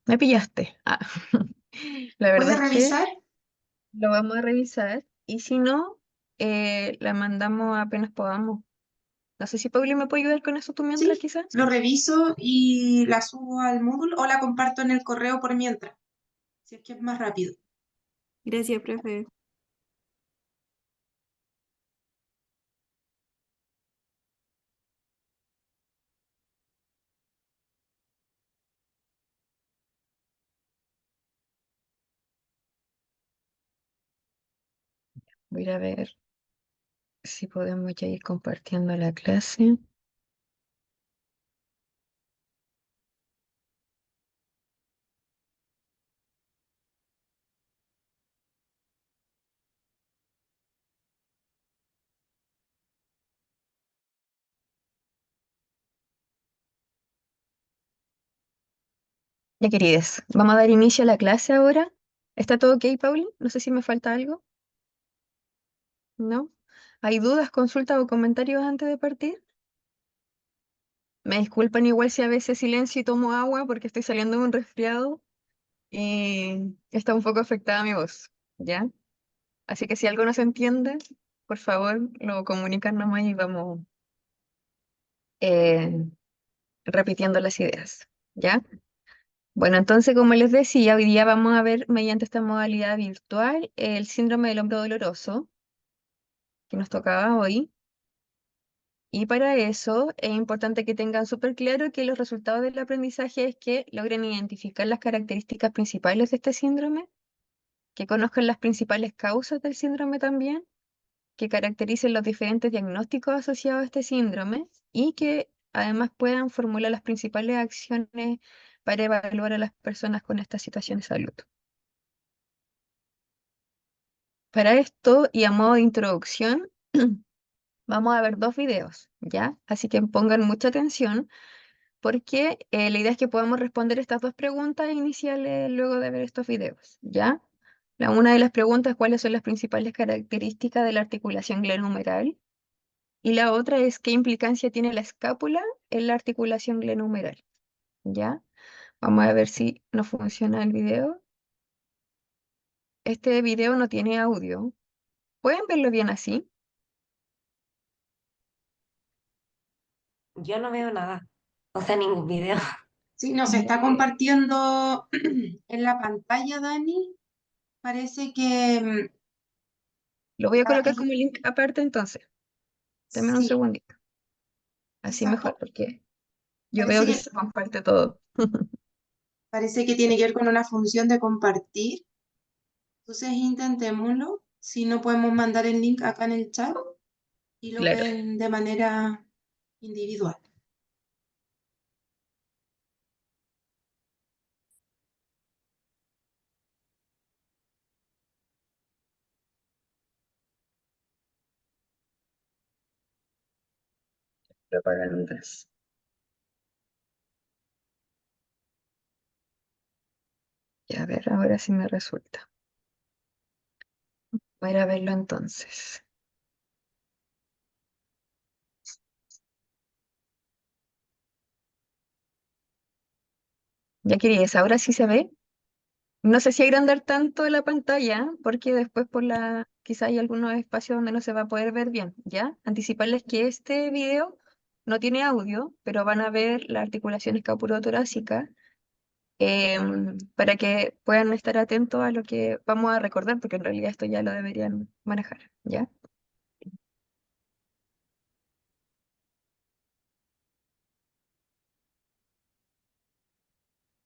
Me pillaste. La verdad ¿Puedes es que revisar? lo vamos a revisar y si no, la mandamos apenas podamos. No sé si Pauli me puede ayudar con eso tú mientras, Sí, quizás. lo reviso y la subo al Moodle o la comparto en el correo por mientras, si es que es más rápido. Gracias, profe. Voy a ir a ver si podemos ya ir compartiendo la clase. Ya, queridas, vamos a dar inicio a la clase ahora. ¿Está todo ok, Pauli? No sé si me falta algo. ¿No? ¿Hay dudas, consultas o comentarios antes de partir? Me disculpan igual si a veces silencio y tomo agua porque estoy saliendo de un resfriado y está un poco afectada mi voz, ¿ya? Así que si algo no se entiende, por favor, lo comunican nomás y vamos eh, repitiendo las ideas, ¿ya? Bueno, entonces, como les decía, hoy día vamos a ver mediante esta modalidad virtual el síndrome del hombro doloroso que nos tocaba hoy. Y para eso es importante que tengan súper claro que los resultados del aprendizaje es que logren identificar las características principales de este síndrome, que conozcan las principales causas del síndrome también, que caractericen los diferentes diagnósticos asociados a este síndrome y que además puedan formular las principales acciones para evaluar a las personas con esta situación de salud. Para esto, y a modo de introducción, vamos a ver dos videos, ¿ya? Así que pongan mucha atención porque la idea es que podamos responder estas dos preguntas iniciales luego de ver estos videos, ¿ya? Una de las preguntas es cuáles son las principales características de la articulación glenohumeral y la otra es qué implicancia tiene la escápula en la articulación glenohumeral, ¿ya? Vamos a ver si nos funciona el video. Este video no tiene audio. ¿Pueden verlo bien así? Yo no veo nada, o sea, ningún video. Sí, nos Ya. está compartiendo en la pantalla, Dani. Parece que Lo voy a colocar el- como link aparte entonces. Dame un sí, segundito. Así quizás mejor, porque yo parece veo que que, se comparte todo. parece que tiene que ver con una función de compartir. Entonces intentémoslo. Si no podemos mandar el link acá en el chat y lo Claro, ven de manera individual. propagandas. Ya, a ver, ahora sí me resulta. Voy a ir a verlo entonces. Ya querías, ahora sí se ve. No sé si agrandar tanto la pantalla, porque después quizá hay algunos espacios donde no se va a poder ver bien, ¿ya? Anticiparles que este video no tiene audio, pero van a ver la articulación escapulotorácica, para que puedan estar atentos a lo que vamos a recordar, porque en realidad esto ya lo deberían manejar, ¿ya?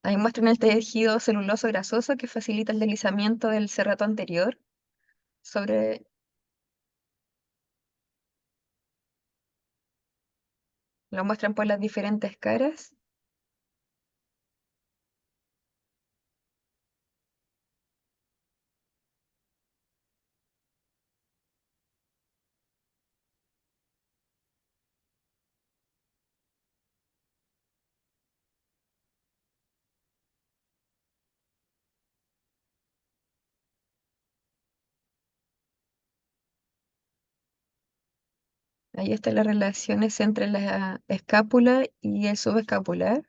Ahí muestran el tejido celuloso grasoso que facilita el deslizamiento del cerrato anterior sobre, lo muestran por las diferentes caras. Ahí están las relaciones entre la escápula y el subescapular,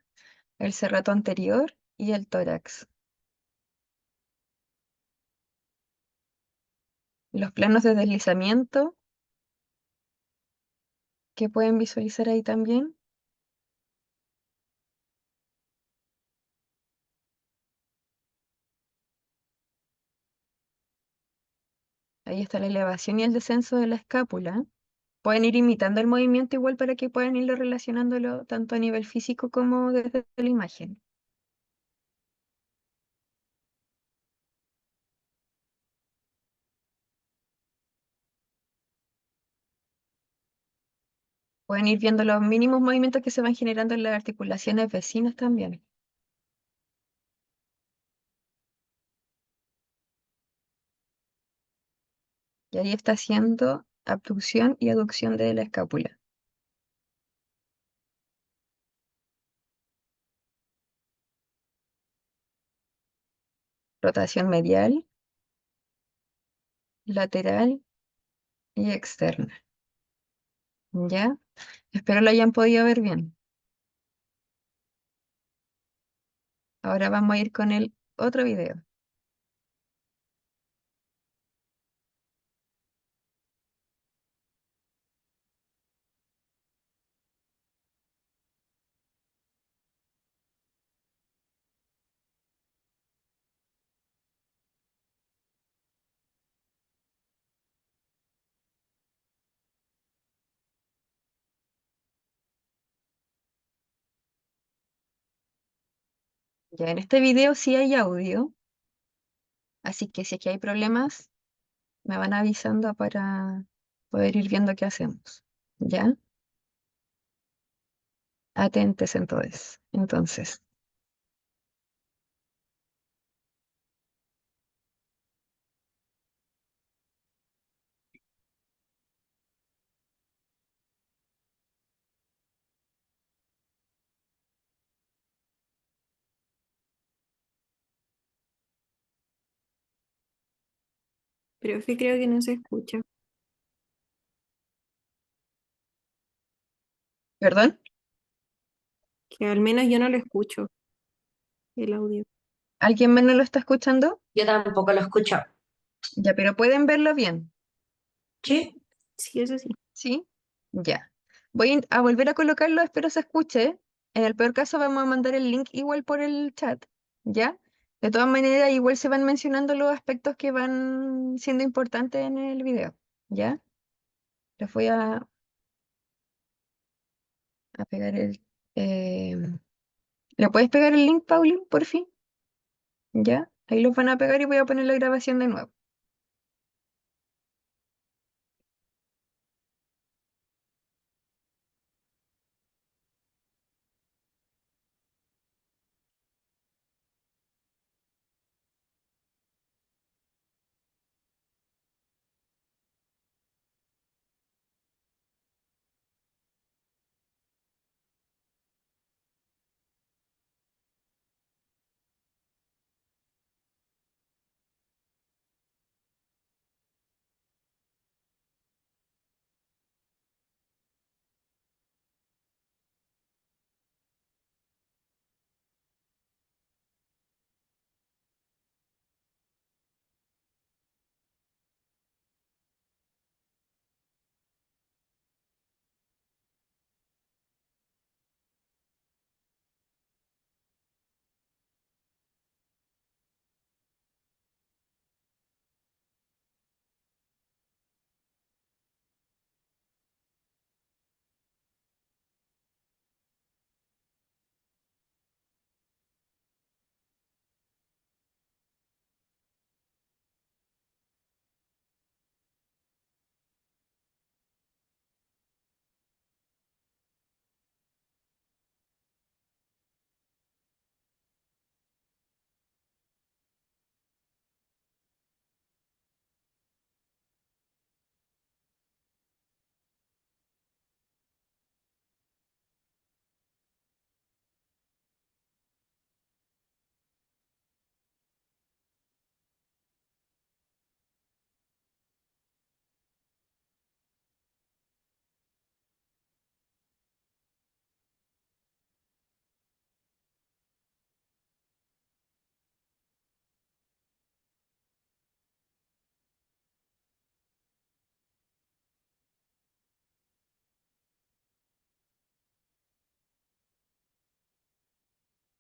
el cerrato anterior. y el tórax. Los planos de deslizamiento que pueden visualizar ahí también. Ahí está la elevación y el descenso de la escápula. Pueden ir imitando el movimiento igual para que puedan irlo relacionándolo tanto a nivel físico como desde la imagen. Pueden ir viendo los mínimos movimientos que se van generando en las articulaciones vecinas también. Y ahí está haciendo abducción y aducción de la escápula. Rotación medial, lateral y externa. ¿Ya? Espero lo hayan podido ver bien. Ahora vamos a ir con el otro video. Ya en este video sí hay audio, así que si aquí hay problemas, me van avisando para poder ir viendo qué hacemos. ¿Ya? Atentes entonces. Entonces, Profe, creo que no se escucha. ¿perdón? Que al menos yo no lo escucho, el audio. ¿Alguien más no lo está escuchando? Yo tampoco lo escucho. Ya, pero pueden verlo bien. ¿Sí? Sí, eso sí. ¿Sí? Ya. Voy a volver a colocarlo, espero se escuche. En el peor caso vamos a mandar el link igual por el chat, ¿ya? De todas maneras, igual se van mencionando los aspectos que van siendo importantes en el video, ¿ya? Les voy a pegar el... ¿Le puedes pegar el link, Pauli, por fin? ¿Ya? Ahí los van a pegar y voy a poner la grabación de nuevo.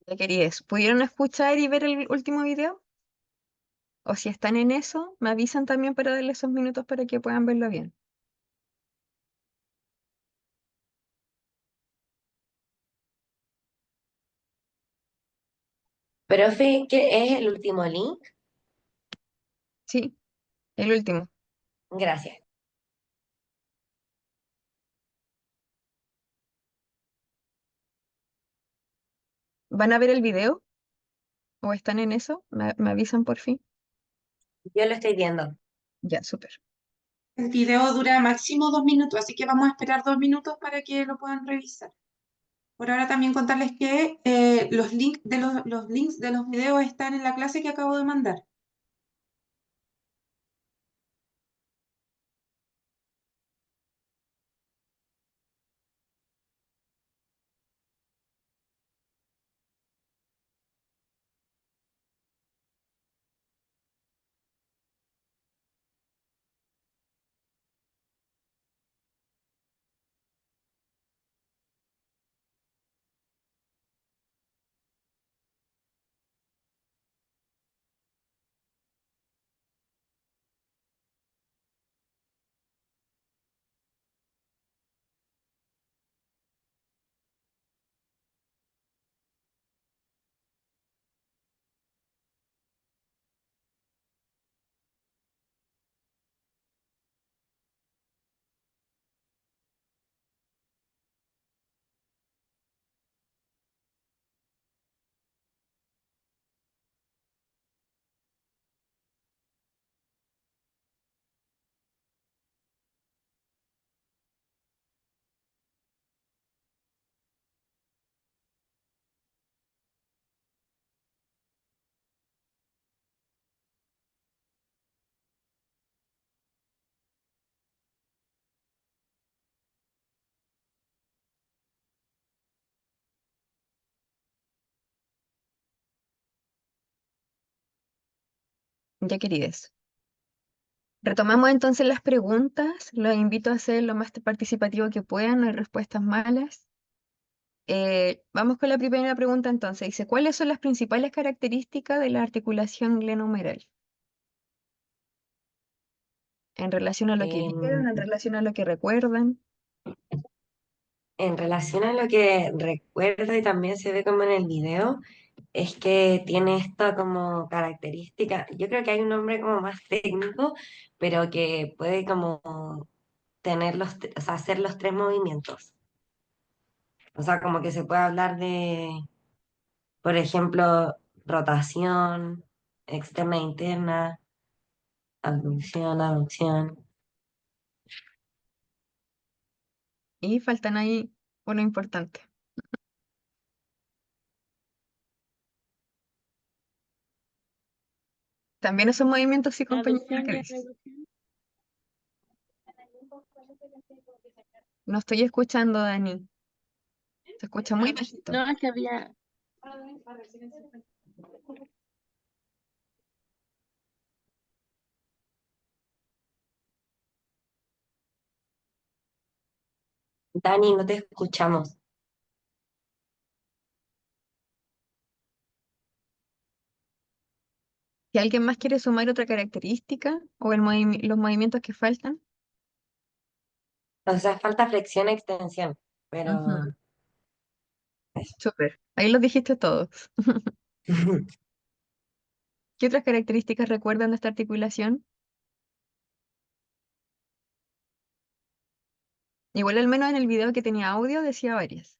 Ya querías, ¿pudieron escuchar y ver el último video? O si están en eso, me avisan también para darle esos minutos para que puedan verlo bien. Profe, ¿qué es el último link? Sí, el último. Gracias. ¿Van a ver el video? ¿O están en eso? ¿Me avisan por fin? Yo lo estoy viendo. Ya, súper. El video dura máximo 2 minutos, así que vamos a esperar 2 minutos para que lo puedan revisar. Por ahora también contarles que los links de los videos están en la clase que acabo de mandar. Ya queridos. Retomamos entonces las preguntas. Los invito a ser lo más participativo que puedan, no hay respuestas malas. Vamos con la primera pregunta entonces. Dice, ¿cuáles son las principales características de la articulación glenohumeral? En relación a lo que vieron, en En, relación a lo que recuerdan. en relación a lo que recuerdo y también se ve como en el video, es que tiene esta como característica. Yo creo que hay un nombre como más técnico, pero que puede como tener o sea, hacer los tres movimientos. O sea, como que se puede hablar de, por ejemplo, rotación externa e interna, abducción, aducción. Y faltan ahí uno importante. También esos movimientos sí, La compañeros, aducción que y la dices. reducción. No estoy escuchando, Dani. Se escucha muy bajito. No, es que había. Dani, no te escuchamos. Si alguien más quiere sumar otra característica o los movimientos que faltan. O sea, falta flexión e extensión, pero Ujú. Súper. Ahí los dijiste todos. ¿Qué otras características recuerdan de esta articulación? Igual al menos en el video que tenía audio decía varias.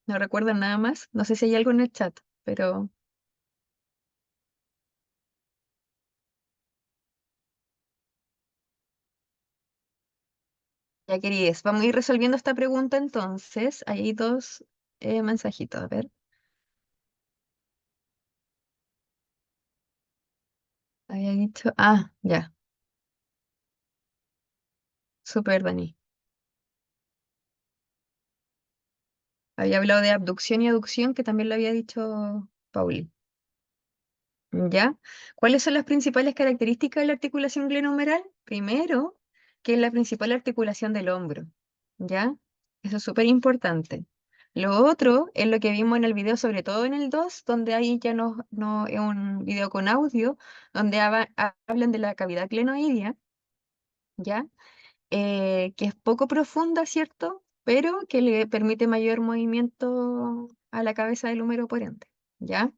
No recuerdan nada más. No sé si hay algo en el chat, pero ya querías. Vamos a ir resolviendo esta pregunta entonces. Hay dos mensajitos. A ver. Había dicho. Ah, ya. Súper, Dani. Había hablado de abducción y aducción, que también lo había dicho Pauli. ¿Ya? ¿Cuáles son las principales características de la articulación glenohumeral? Primero, que es la principal articulación del hombro, ¿ya? Eso es súper importante. Lo otro es lo que vimos en el video, sobre todo en el 2, donde ahí ya no es un video con audio, donde hablan de la cavidad glenoidea, ¿ya? Que es poco profunda, ¿cierto? Pero que le permite mayor movimiento a la cabeza del húmero por ende, ¿ya?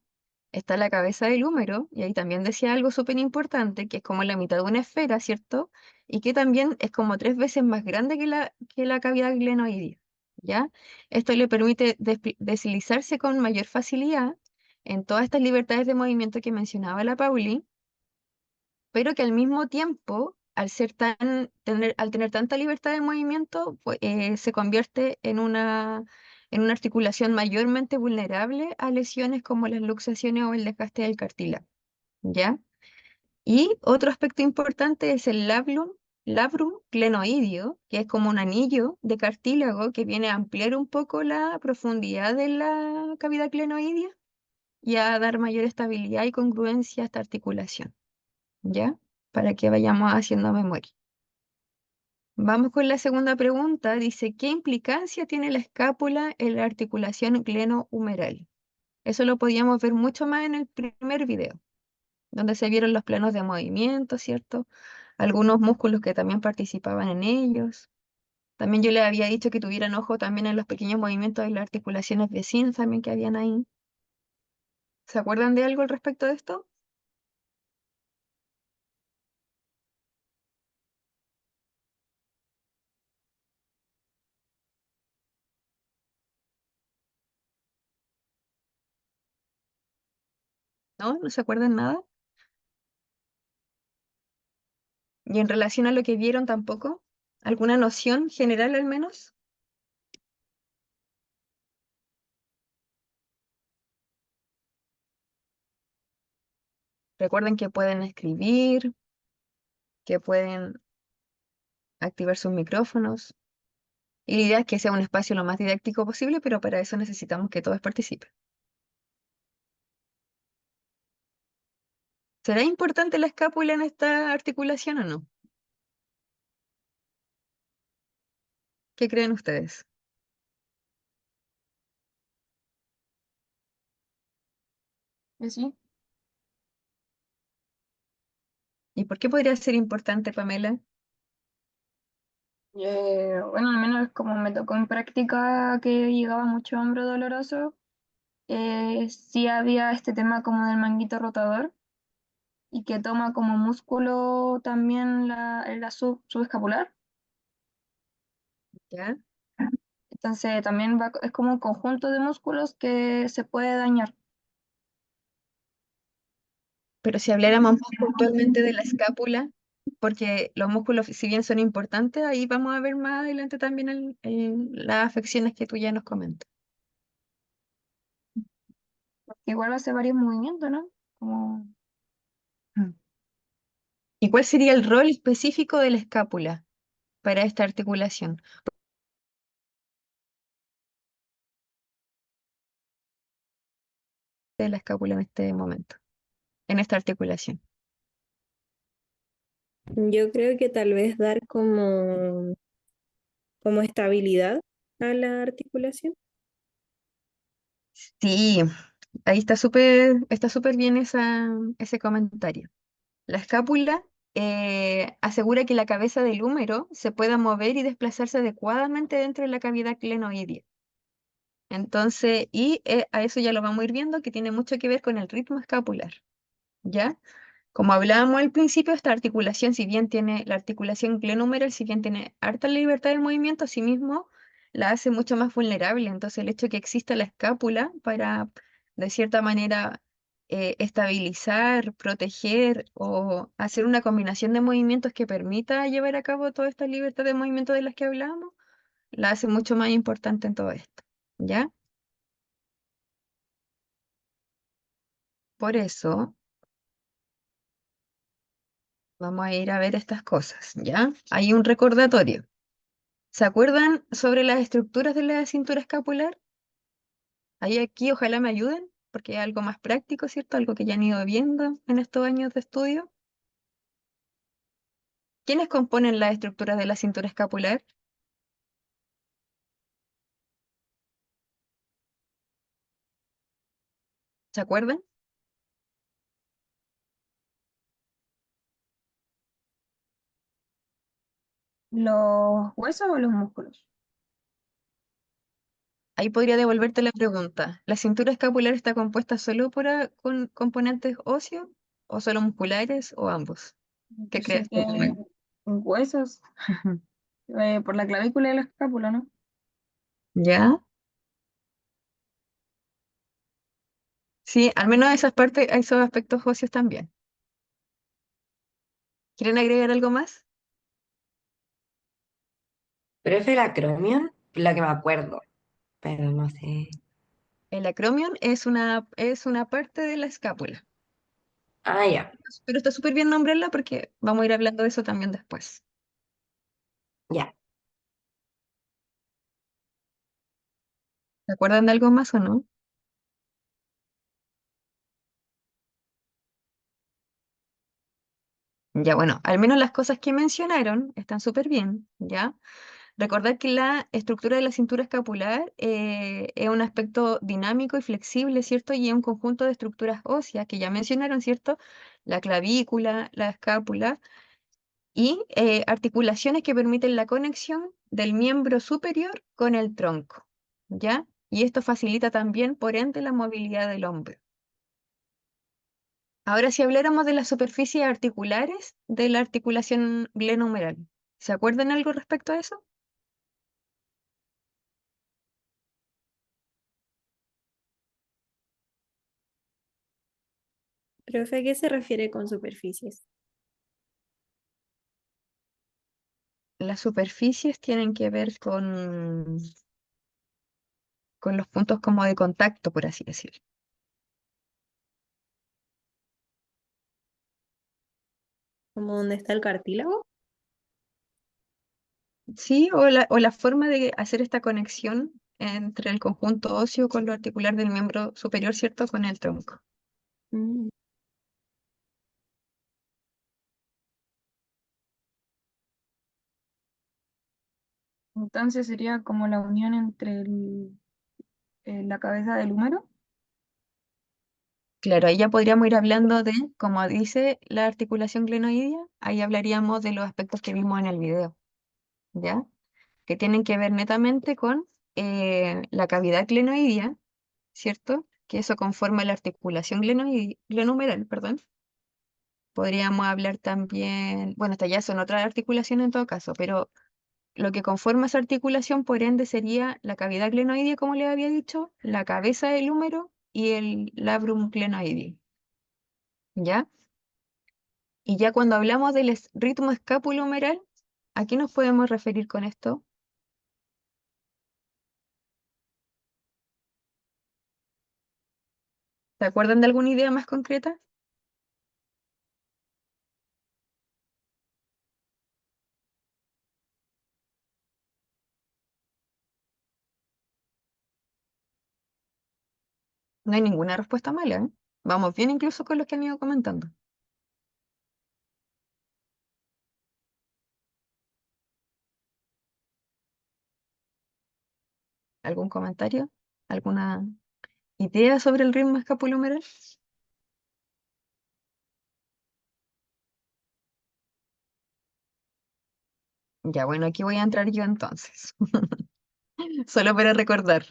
Está la cabeza del húmero, y ahí también decía algo súper importante, que es como la mitad de una esfera, ¿cierto? Y que también es como 3 veces más grande que la cavidad glenoidea, ¿ya? Esto le permite deslizarse con mayor facilidad en todas estas libertades de movimiento que mencionaba la Pauli, pero que al mismo tiempo, al tener tanta libertad de movimiento, pues, se convierte en una articulación mayormente vulnerable a lesiones como las luxaciones o el desgaste del cartílago, ¿ya? Y otro aspecto importante es el labrum glenoideo, que es como un anillo de cartílago que viene a ampliar un poco la profundidad de la cavidad glenoidea y a dar mayor estabilidad y congruencia a esta articulación, ¿ya? Para que vayamos haciendo memoria. Vamos con la segunda pregunta. Dice, ¿qué implicancia tiene la escápula en la articulación glenohumeral? Eso lo podíamos ver mucho más en el primer video, donde se vieron los planos de movimiento, ¿cierto? Algunos músculos que también participaban en ellos. También yo les había dicho que tuvieran ojo también en los pequeños movimientos de las articulaciones vecinas también que habían ahí. ¿Se acuerdan de algo al respecto de esto? ¿No? ¿No se acuerdan nada? Y en relación a lo que vieron tampoco, ¿alguna noción general al menos? Recuerden que pueden escribir, que pueden activar sus micrófonos. Y la idea es que sea un espacio lo más didáctico posible, pero para eso necesitamos que todos participen. ¿Será importante la escápula en esta articulación o no? ¿Qué creen ustedes? Sí. ¿Y por qué podría ser importante, Pamela? Bueno, al menos como me tocó en práctica que llegaba mucho hombro doloroso, sí había este tema como del manguito rotador y que toma como músculo también la subescapular. ¿Ya? Entonces también es como un conjunto de músculos que se puede dañar. Pero si habláramos más puntualmente de la escápula, porque los músculos, si bien son importantes, ahí vamos a ver más adelante también las afecciones que tú ya nos comentas. Igual hace varios movimientos, ¿no? Como Mm. ¿Y cuál sería el rol específico de la escápula para esta articulación? De la escápula en este momento, en esta articulación. yo creo que tal vez dar como estabilidad a la articulación. Sí, ahí está súper bien ese comentario. La escápula asegura que la cabeza del húmero se pueda mover y desplazarse adecuadamente dentro de la cavidad glenoidea. Entonces, a eso ya lo vamos a ir viendo, que tiene mucho que ver con el ritmo escapular, ¿ya? Como hablábamos al principio, esta articulación, si bien tiene la articulación glenohumeral, si bien tiene harta libertad de movimiento, asimismo la hace mucho más vulnerable. Entonces, el hecho de que exista la escápula para, de cierta manera, estabilizar, proteger o hacer una combinación de movimientos que permita llevar a cabo toda esta libertad de movimiento de las que hablábamos, la hace mucho más importante en todo esto, ¿ya? Por eso vamos a ir a ver estas cosas, ¿ya? Hay un recordatorio. ¿Se acuerdan sobre las estructuras de la cintura escapular? Ahí aquí, ojalá me ayuden. porque es algo más práctico, ¿cierto? Algo que ya han ido viendo en estos años de estudio. ¿Quiénes componen las estructuras de la cintura escapular? ¿Se acuerdan? ¿Los huesos o los músculos? Ahí podría devolverte la pregunta. ¿La cintura escapular está compuesta solo por con componentes óseos o solo musculares o ambos? ¿Qué Yo sé crees tú? que huesos, por la clavícula y la escápula, ¿no? ¿Ya? Sí, al menos esas partes, esos aspectos óseos también. ¿Quieren agregar algo más? Pero es el acromion, la que me acuerdo, pero no sé. El acromion es una parte de la escápula. Ah, ya, Pero está súper bien nombrarla porque vamos a ir hablando de eso también después. ya. ¿Se acuerdan de algo más o no? Ya, bueno, al menos las cosas que mencionaron están súper bien, ¿ya? Recordar que la estructura de la cintura escapular es un aspecto dinámico y flexible, ¿cierto? Y es un conjunto de estructuras óseas que ya mencionaron, ¿cierto? La clavícula, la escápula y articulaciones que permiten la conexión del miembro superior con el tronco, ¿ya? Y esto facilita también, por ende, la movilidad del hombro. Ahora, si habláramos de las superficies articulares de la articulación glenohumeral, ¿se acuerdan algo respecto a eso? Profe, ¿a qué se refiere con superficies? Las superficies tienen que ver con los puntos como de contacto, por así decirlo. ¿Como dónde está el cartílago? Sí, o la forma de hacer esta conexión entre el conjunto óseo con lo articular del miembro superior, ¿cierto? Con el tronco. Mm. Entonces sería como la unión entre la cabeza del húmero. Claro, ahí ya podríamos ir hablando de, como dice la articulación glenoidea, ahí hablaríamos de los aspectos que vimos en el video, ¿ya? Que tienen que ver netamente con la cavidad glenoidea, ¿cierto? Que eso conforma la articulación glenohumeral, perdón. Podríamos hablar también, bueno, estas ya son otras articulaciones en todo caso, pero lo que conforma esa articulación, por ende, sería la cavidad glenoidea, como les había dicho, la cabeza del húmero y el labrum glenoideo, ¿ya? Y ya cuando hablamos del ritmo escapulohumeral, ¿a qué nos podemos referir con esto? ¿Se acuerdan de alguna idea más concreta? No hay ninguna respuesta mala, ¿eh? Vamos bien incluso con los que han ido comentando. ¿Algún comentario? ¿Alguna idea sobre el ritmo escapulohumeral? Ya, bueno, aquí voy a entrar yo entonces, solo para recordar.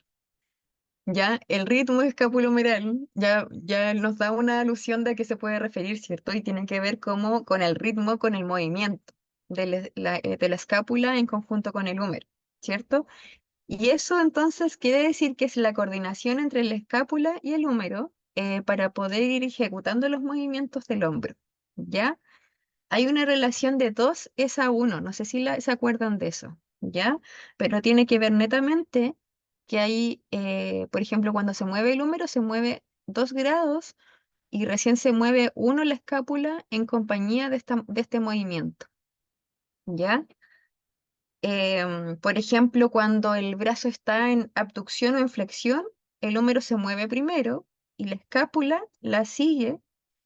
Ya, el ritmo escapulohumeral ya nos da una alusión de a qué se puede referir, ¿cierto? Y tiene que ver como con el ritmo, con el movimiento de la escápula en conjunto con el húmero, ¿cierto? Y eso entonces quiere decir que es la coordinación entre la escápula y el húmero para poder ir ejecutando los movimientos del hombro, ¿ya? Hay una relación de 2 es a 1, no sé si se acuerdan de eso, ¿ya? Pero tiene que ver netamente que hay, por ejemplo, cuando se mueve el húmero, se mueve 2 grados y recién se mueve uno la escápula en compañía de este movimiento, ¿ya? Por ejemplo, cuando el brazo está en abducción o en flexión, el húmero se mueve primero y la escápula la sigue,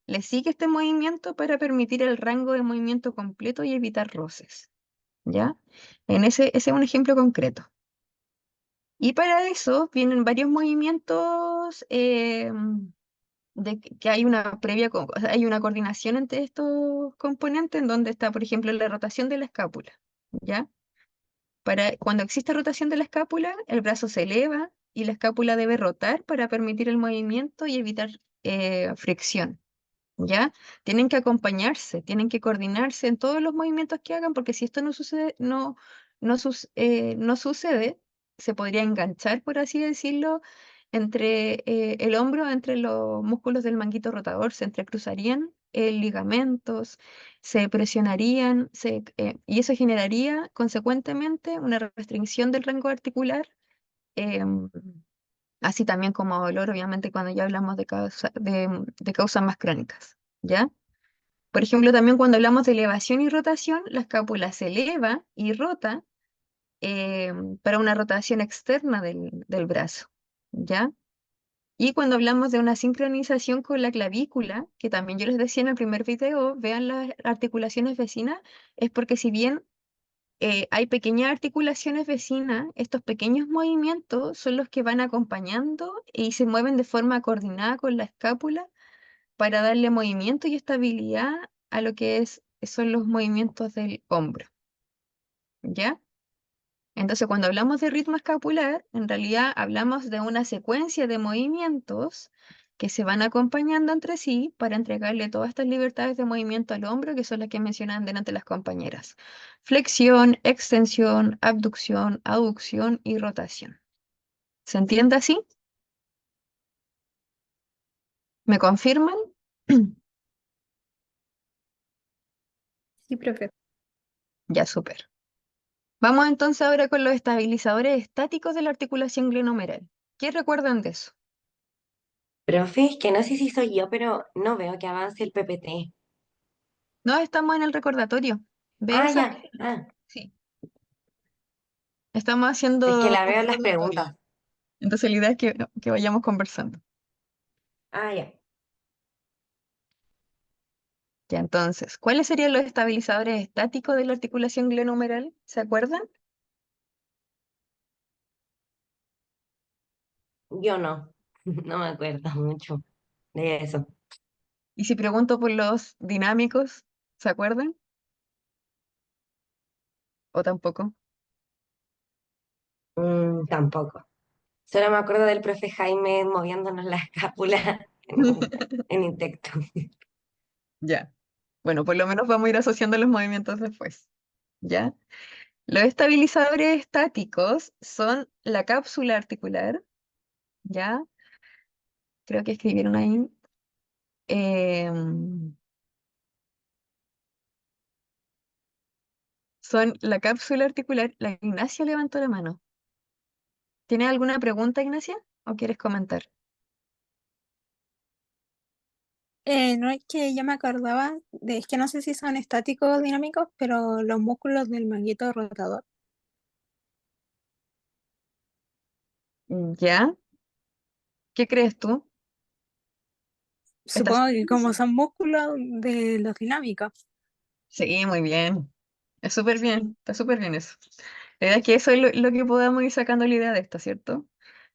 le sigue este movimiento para permitir el rango de movimiento completo y evitar roces, ¿ya? Ese es un ejemplo concreto. Y para eso vienen varios movimientos de que hay una previa, o sea, hay una coordinación entre estos componentes en donde está, por ejemplo, la rotación de la escápula, ¿ya? Cuando existe rotación de la escápula, el brazo se eleva y la escápula debe rotar para permitir el movimiento y evitar fricción, ¿ya? Tienen que acompañarse, tienen que coordinarse en todos los movimientos que hagan, porque si esto no sucede, no sucede, se podría enganchar, por así decirlo, entre el hombro, entre los músculos del manguito rotador, se entrecruzarían ligamentos, se presionarían, y eso generaría consecuentemente una restricción del rango articular, em, así también como dolor, obviamente, cuando ya hablamos de causas más crónicas, ¿ya? Por ejemplo, también cuando hablamos de elevación y rotación, la escápula se eleva y rota para una rotación externa del brazo, ¿ya? Y cuando hablamos de una sincronización con la clavícula, que también yo les decía en el primer video, vean las articulaciones vecinas, es porque si bien hay pequeñas articulaciones vecinas, estos pequeños movimientos son los que van acompañando y se mueven de forma coordinada con la escápula para darle movimiento y estabilidad a lo que son los movimientos del hombro, ¿ya? Entonces, cuando hablamos de ritmo escapular, en realidad hablamos de una secuencia de movimientos que se van acompañando entre sí para entregarle todas estas libertades de movimiento al hombro, que son las que mencionaban delante las compañeras. Flexión, extensión, abducción, aducción y rotación. ¿Se entiende así? ¿Me confirman? Sí, profe. Ya, súper. Vamos entonces ahora con los estabilizadores estáticos de la articulación glenomeral. ¿Qué recuerdan de eso? Profe, es que no sé si soy yo, pero no veo que avance el PPT. No, estamos en el recordatorio. ¿Ve Ah, esa ya. página? Ah, Sí. Estamos es que haciendo la veo en las recordatorio. preguntas. Entonces la idea es que vayamos conversando. Ah, ya. Ya, entonces, ¿cuáles serían los estabilizadores estáticos de la articulación glenohumeral? ¿Se acuerdan? Yo no. No me acuerdo mucho de eso. Y si pregunto por los dinámicos, ¿se acuerdan? ¿O tampoco? Tampoco. Solo me acuerdo del profe Jaime moviéndonos la escápula en Intecto. Ya. Bueno, por lo menos vamos a ir asociando los movimientos después. ¿Ya? Los estabilizadores estáticos son la cápsula articular, ¿ya? Creo que escribieron ahí. em, Son la cápsula articular. La Ignacia levantó la mano. ¿Tienes alguna pregunta, Ignacia? ¿O quieres comentar? No es que ya me acordaba es que no sé si son estáticos o dinámicos, pero los músculos del manguito rotador. ¿Ya? ¿Qué crees tú? ¿Estás Supongo que segura? como son músculos de los dinámicos. Sí, muy bien. Es súper bien. Está súper bien eso. La idea es que eso es lo que podamos ir sacando la idea de esto, ¿cierto?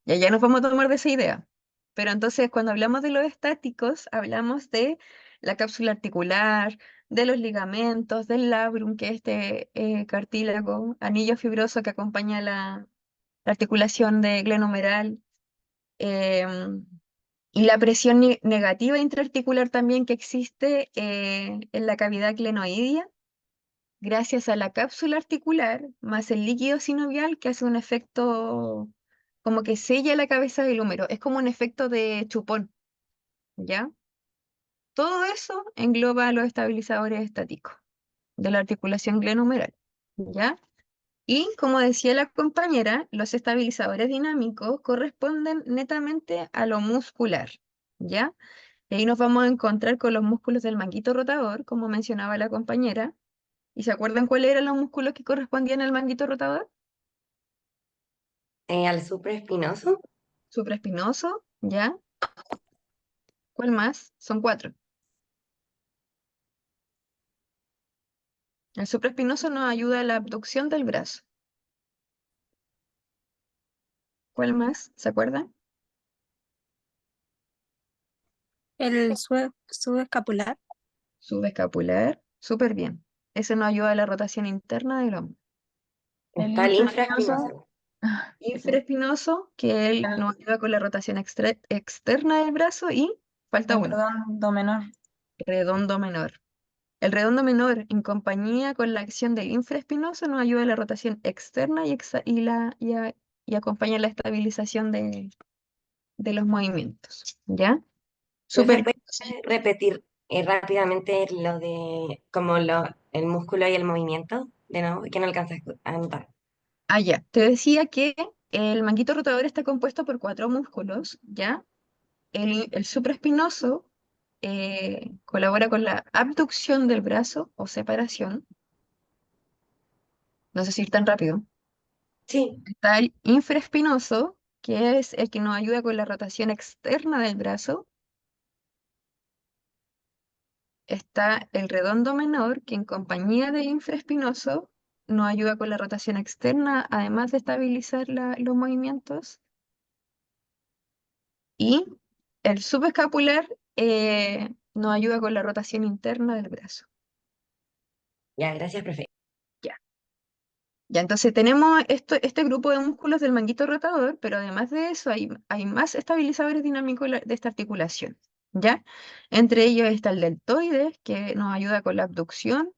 Y ya nos vamos a tomar de esa idea. Pero entonces, cuando hablamos de los estáticos, hablamos de la cápsula articular, de los ligamentos, del labrum, que es este cartílago, anillo fibroso que acompaña la articulación de glenohumeral, em, y la presión negativa intraarticular también que existe en la cavidad glenoidea, gracias a la cápsula articular más el líquido sinovial que hace un efecto como que sella la cabeza del húmero. Es como un efecto de chupón, ¿ya? Todo eso engloba los estabilizadores estáticos de la articulación glenohumeral, ¿ya? Y como decía la compañera, los estabilizadores dinámicos corresponden netamente a lo muscular, ¿ya? Y ahí nos vamos a encontrar con los músculos del manguito rotador, como mencionaba la compañera. ¿Y se acuerdan cuáles eran los músculos que correspondían al manguito rotador? Al supraespinoso. Supraespinoso, ¿ya? ¿Cuál más? Son 4. El supraespinoso nos ayuda a la abducción del brazo. ¿Cuál más? ¿Se acuerdan? El subescapular. Subescapular. Súper bien. Ese nos ayuda a la rotación interna del hombro. El Está el infraespinoso, infraespinoso. Infraespinoso, que él el, nos ayuda con la rotación externa del brazo y falta el uno, redondo menor. redondo menor. El redondo menor, en compañía con la acción del infraespinoso, nos ayuda a la rotación externa y acompaña la estabilización de los movimientos. ¿Ya? Profe, Súper. ¿puede repetir rápidamente lo de como el músculo y el movimiento? De nuevo, que no alcanza a anotar. Ah, ya. Te decía que el manguito rotador está compuesto por 4 músculos, ¿ya? El supraespinoso colabora con la abducción del brazo o separación. No sé si ir tan rápido. Sí, Está el infraespinoso, que es el que nos ayuda con la rotación externa del brazo. Está el redondo menor, que en compañía del infraespinoso nos ayuda con la rotación externa, además de estabilizar los movimientos. Y el subescapular nos ayuda con la rotación interna del brazo. ya, gracias, profe. Ya. Ya, entonces tenemos este grupo de músculos del manguito rotador, pero además de eso hay más estabilizadores dinámicos de esta articulación, ¿ya? Entre ellos está el deltoides, que nos ayuda con la abducción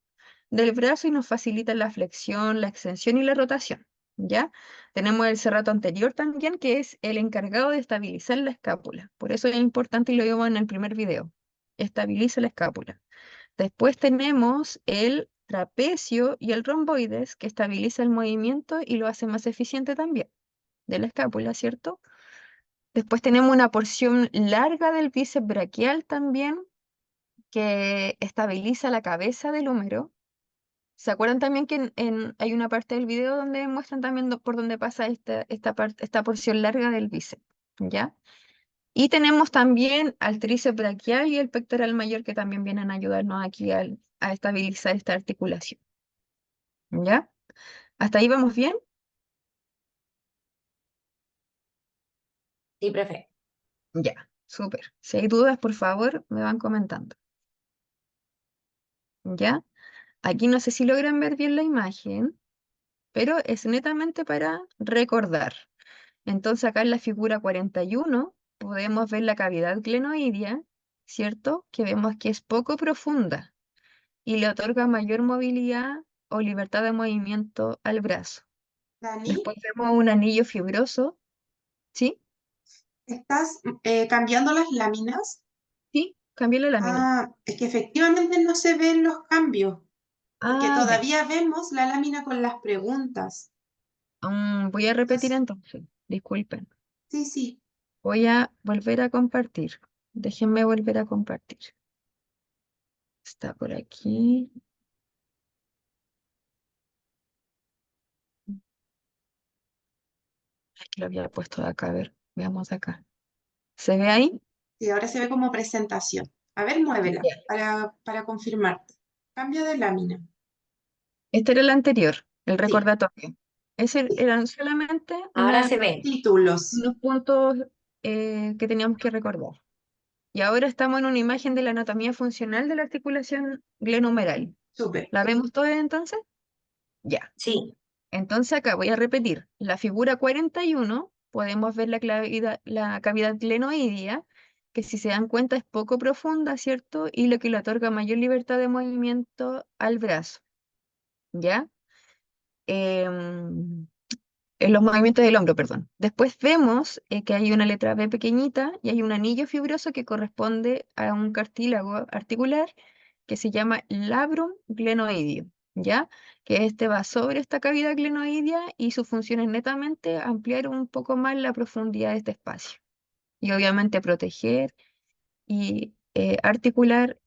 del brazo y nos facilita la flexión, la extensión y la rotación, ¿ya? Tenemos el serrato anterior también, que es el encargado de estabilizar la escápula. Por eso es importante y lo vimos en el primer video. Estabiliza la escápula. Después tenemos el trapecio y el romboides, que estabiliza el movimiento y lo hace más eficiente también, de la escápula, ¿cierto? Después tenemos una porción larga del bíceps braquial también, que estabiliza la cabeza del húmero. ¿Se acuerdan también que hay una parte del video donde muestran también por dónde pasa esta porción larga del bíceps? ¿Ya? Y tenemos también al tríceps braquial y el pectoral mayor que también vienen a ayudarnos aquí a estabilizar esta articulación. ¿Ya? ¿Hasta ahí vamos bien? Sí, profe. Ya, súper. Si hay dudas, por favor, me van comentando. ¿Ya? Aquí no sé si logran ver bien la imagen, pero es netamente para recordar. Entonces acá en la figura 41 podemos ver la cavidad glenoidea, ¿cierto? Que vemos que es poco profunda y le otorga mayor movilidad o libertad de movimiento al brazo. Dani, Después vemos un anillo fibroso, ¿sí? ¿estás cambiando las láminas? Sí, cambié la lámina. Ah, es que efectivamente no se ven los cambios, porque Ah, ya. todavía vemos la lámina con las preguntas. Voy a repetir Entonces, entonces. Disculpen. sí, sí, Voy a volver a compartir. Déjenme volver a compartir. Está por aquí. Aquí lo había puesto de acá. A ver, veamos acá. ¿Se ve ahí? sí, ahora se ve como presentación. A ver, muévela Ya. para confirmarte. Cambio de lámina. Este era el anterior, el Sí, recordatorio. Ese sí. eran solamente Ahora se ve. Títulos. unos puntos que teníamos que recordar. Y ahora estamos en una imagen de la anatomía funcional de la articulación glenohumeral. Súper. ¿La vemos todas entonces? Ya. Sí, Entonces acá voy a repetir. La figura 41 podemos ver la cavidad glenoidea, que si se dan cuenta es poco profunda, ¿cierto? Y lo que le otorga mayor libertad de movimiento al brazo, ¿ya? Em, en los movimientos del hombro, perdón. Después vemos que hay una letra B pequeñita y hay un anillo fibroso que corresponde a un cartílago articular que se llama labrum glenoideo, ¿ya? Que este va sobre esta cavidad glenoidea y su función es netamente ampliar un poco más la profundidad de este espacio y obviamente proteger y articular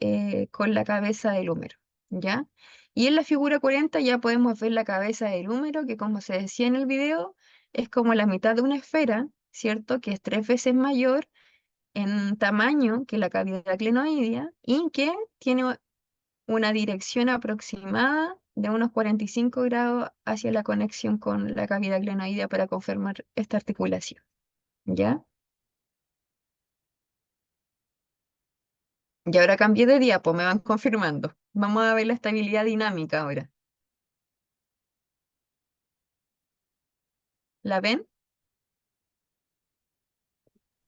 con la cabeza del húmero, ¿ya? Y en la figura 40 ya podemos ver la cabeza del húmero, que como se decía en el video, es como la mitad de una esfera, ¿cierto? Que es 3 veces mayor en tamaño que la cavidad glenoidea y que tiene una dirección aproximada de unos 45 grados hacia la conexión con la cavidad glenoidea para confirmar esta articulación. ¿Ya? Y ahora cambié de diapo, me van confirmando. Vamos a ver la estabilidad dinámica ahora. ¿La ven?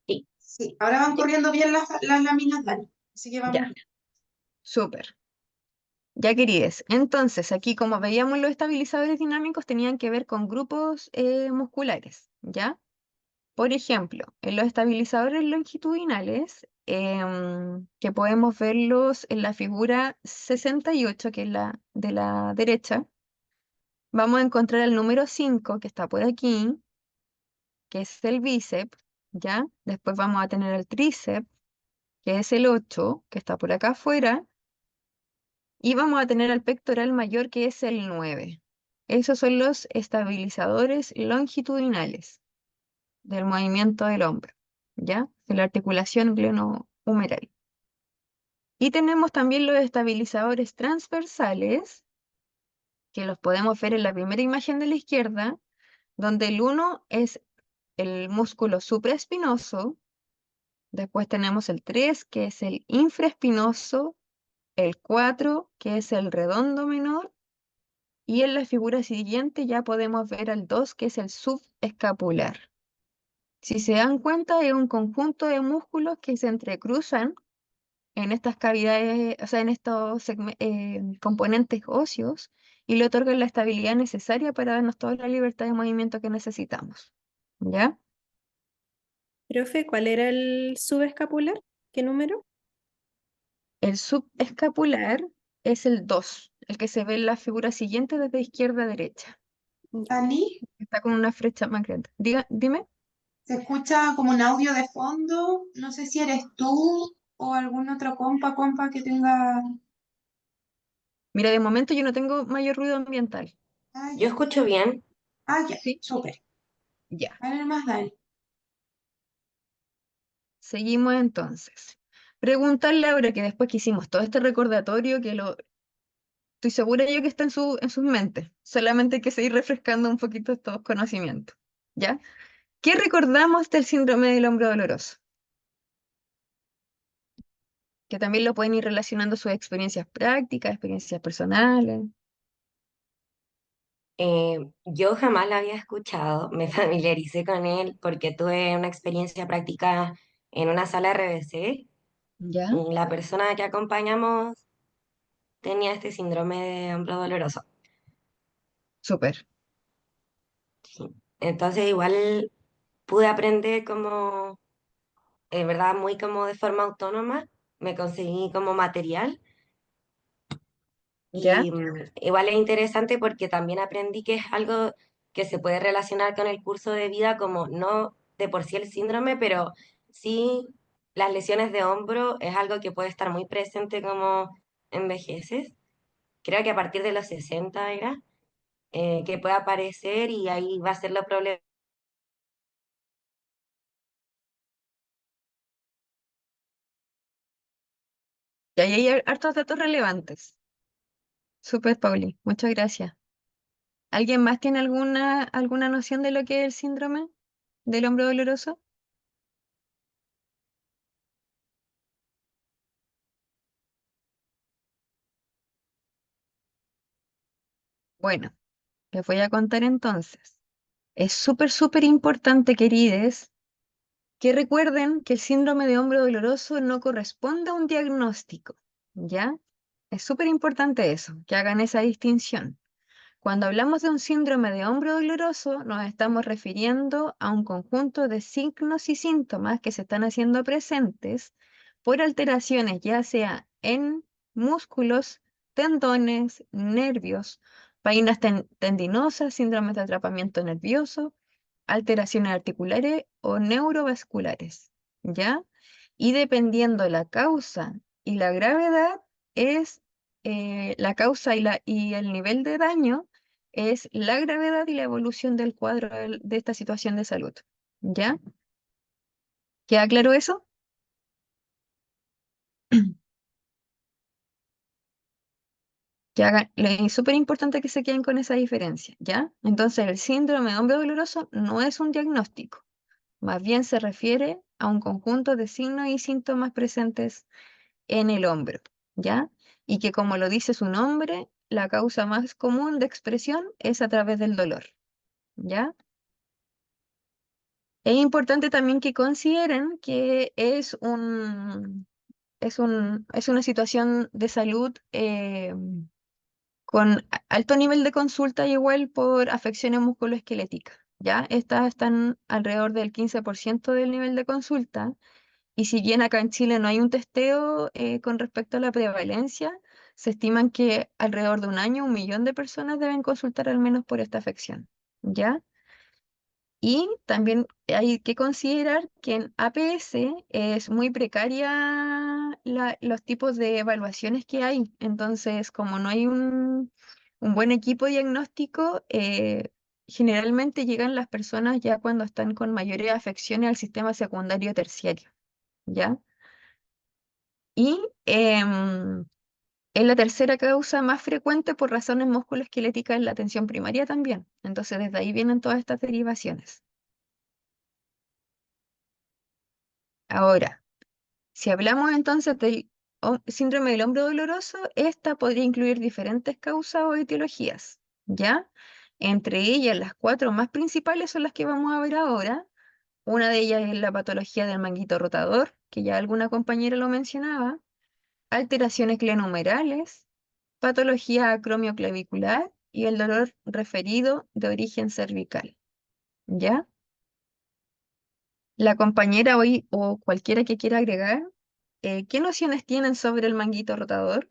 Sí. Sí, ahora van corriendo bien las láminas, Dani. Así que vamos Ya, bien. súper. Ya querides, entonces aquí como veíamos los estabilizadores dinámicos tenían que ver con grupos musculares, ¿ya? Por ejemplo, en los estabilizadores longitudinales, que podemos verlos en la figura 68, que es la de la derecha, vamos a encontrar el número 5, que está por aquí, que es el bíceps, ¿ya? Después vamos a tener el tríceps, que es el 8, que está por acá afuera, y vamos a tener al pectoral mayor, que es el 9. Esos son los estabilizadores longitudinales del movimiento del hombro, ¿ya? De la articulación glenohumeral. Y tenemos también los estabilizadores transversales, que los podemos ver en la primera imagen de la izquierda, donde el 1 es el músculo supraespinoso, después tenemos el 3, que es el infraespinoso, el 4, que es el redondo menor, y en la figura siguiente ya podemos ver al 2, que es el subescapular. Si se dan cuenta, es un conjunto de músculos que se entrecruzan en estas cavidades, o sea, en estos componentes óseos y le otorgan la estabilidad necesaria para darnos toda la libertad de movimiento que necesitamos. ¿Ya? Profe, ¿cuál era el subescapular? ¿Qué número? El subescapular es el 2, el que se ve en la figura siguiente desde izquierda a derecha. Dani, Está con una flecha más grande. Dime. se escucha como un audio de fondo. No sé si eres tú o algún otro compa que tenga. Mira, de momento yo no tengo mayor ruido ambiental. Ah, Yo ya. escucho bien. Ah, ya. ¿Sí? Súper. Ya. Dale más, Dani. Seguimos entonces. Preguntarle ahora que después que hicimos todo este recordatorio, que lo estoy segura yo que está en sus mentes. Solamente hay que seguir refrescando un poquito estos conocimientos. ¿Ya? ¿Qué recordamos del síndrome del hombro doloroso? Que también lo pueden ir relacionando a sus experiencias prácticas, experiencias personales. Yo jamás la había escuchado, me familiaricé con él porque tuve una experiencia práctica en una sala RBC. ¿Ya? La persona que acompañamos tenía este síndrome de hombro doloroso. Súper. Sí. Entonces igual pude aprender como, en verdad, muy como de forma autónoma. Me conseguí como material ¿Ya? y igual es interesante porque también aprendí que es algo que se puede relacionar con el curso de vida como no de por sí el síndrome, pero sí las lesiones de hombro es algo que puede estar muy presente como envejeces. Creo que a partir de los 60 era que puede aparecer y ahí va a ser lo problemático. Y ahí hay hartos datos relevantes. Súper, Pauli. Muchas gracias. ¿Alguien más tiene alguna noción de lo que es el síndrome del hombro doloroso? Bueno, les voy a contar entonces. Es súper, súper importante, querides, que recuerden que el síndrome de hombro doloroso no corresponde a un diagnóstico, ¿ya? Es súper importante eso, que hagan esa distinción. Cuando hablamos de un síndrome de hombro doloroso, nos estamos refiriendo a un conjunto de signos y síntomas que se están haciendo presentes por alteraciones, ya sea en músculos, tendones, nervios, vainas tendinosas, síndromes de atrapamiento nervioso, alteraciones articulares o neurovasculares, ¿ya? Y dependiendo la causa y la gravedad, es la causa y el nivel de daño es la gravedad y la evolución del cuadro de esta situación de salud. ¿Ya? ¿Queda claro eso? Es súper importante que se queden con esa diferencia, ¿ya? Entonces, el síndrome de hombro doloroso no es un diagnóstico, más bien se refiere a un conjunto de signos y síntomas presentes en el hombro, ¿ya? Y que como lo dice su nombre, la causa más común de expresión es a través del dolor, ¿ya? Es importante también que consideren que es una situación de salud con alto nivel de consulta y igual por afecciones musculoesqueléticas, ¿ya? Estas están alrededor del 15% del nivel de consulta. Y si bien acá en Chile no hay un testeo con respecto a la prevalencia, se estiman que alrededor de un año, 1 millón de personas deben consultar al menos por esta afección, ¿ya? Y también hay que considerar que en APS es muy precaria los tipos de evaluaciones que hay. Entonces, como no hay un buen equipo diagnóstico, generalmente llegan las personas ya cuando están con mayores afecciones al sistema secundario terciario, ¿ya? Y es la tercera causa más frecuente por razones musculoesqueléticas en la atención primaria también. Entonces, desde ahí vienen todas estas derivaciones. Ahora, si hablamos entonces del síndrome del hombro doloroso, esta podría incluir diferentes causas o etiologías, ¿ya? Entre ellas, las cuatro más principales son las que vamos a ver ahora. Una de ellas es la patología del manguito rotador, que ya alguna compañera lo mencionaba, alteraciones glenomerales, patología acromioclavicular y el dolor referido de origen cervical, ¿ya? La compañera hoy o cualquiera que quiera agregar, ¿qué nociones tienen sobre el manguito rotador?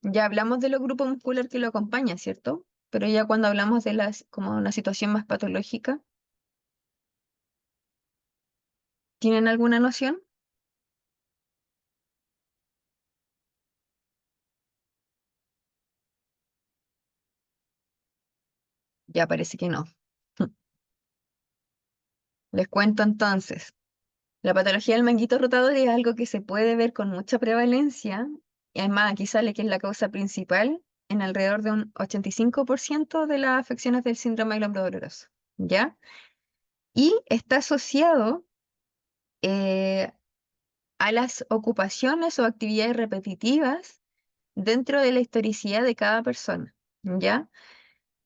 Ya hablamos de los grupos musculares que lo acompañan, ¿cierto? Pero ya cuando hablamos de como una situación más patológica, ¿tienen alguna noción? Ya parece que no. Les cuento entonces. La patología del manguito rotador es algo que se puede ver con mucha prevalencia, y además aquí sale que es la causa principal en alrededor de un 85% de las afecciones del síndrome del hombro doloroso, ¿ya? Y está asociado eh, a las ocupaciones o actividades repetitivas dentro de la historicidad de cada persona, ¿ya?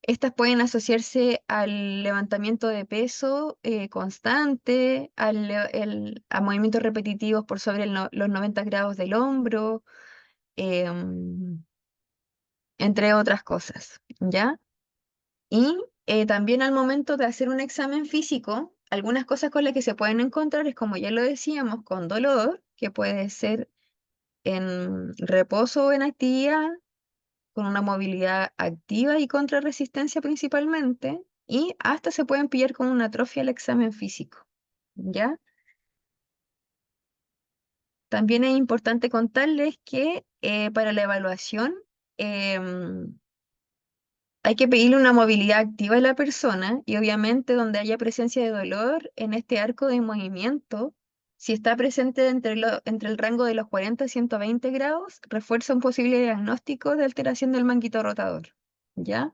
Estas pueden asociarse al levantamiento de peso constante, a movimientos repetitivos por sobre los 90 grados del hombro, em, entre otras cosas, ¿ya? Y también al momento de hacer un examen físico, algunas cosas con las que se pueden encontrar es, como ya lo decíamos, con dolor, que puede ser en reposo o en actividad, con una movilidad activa y contra resistencia principalmente, y hasta se pueden pillar con una atrofia al examen físico, ¿ya? También es importante contarles que para la evaluación em, hay que pedirle una movilidad activa a la persona y obviamente donde haya presencia de dolor en este arco de movimiento, si está presente entre el rango de los 40 y 120 grados, refuerza un posible diagnóstico de alteración del manguito rotador, ¿ya?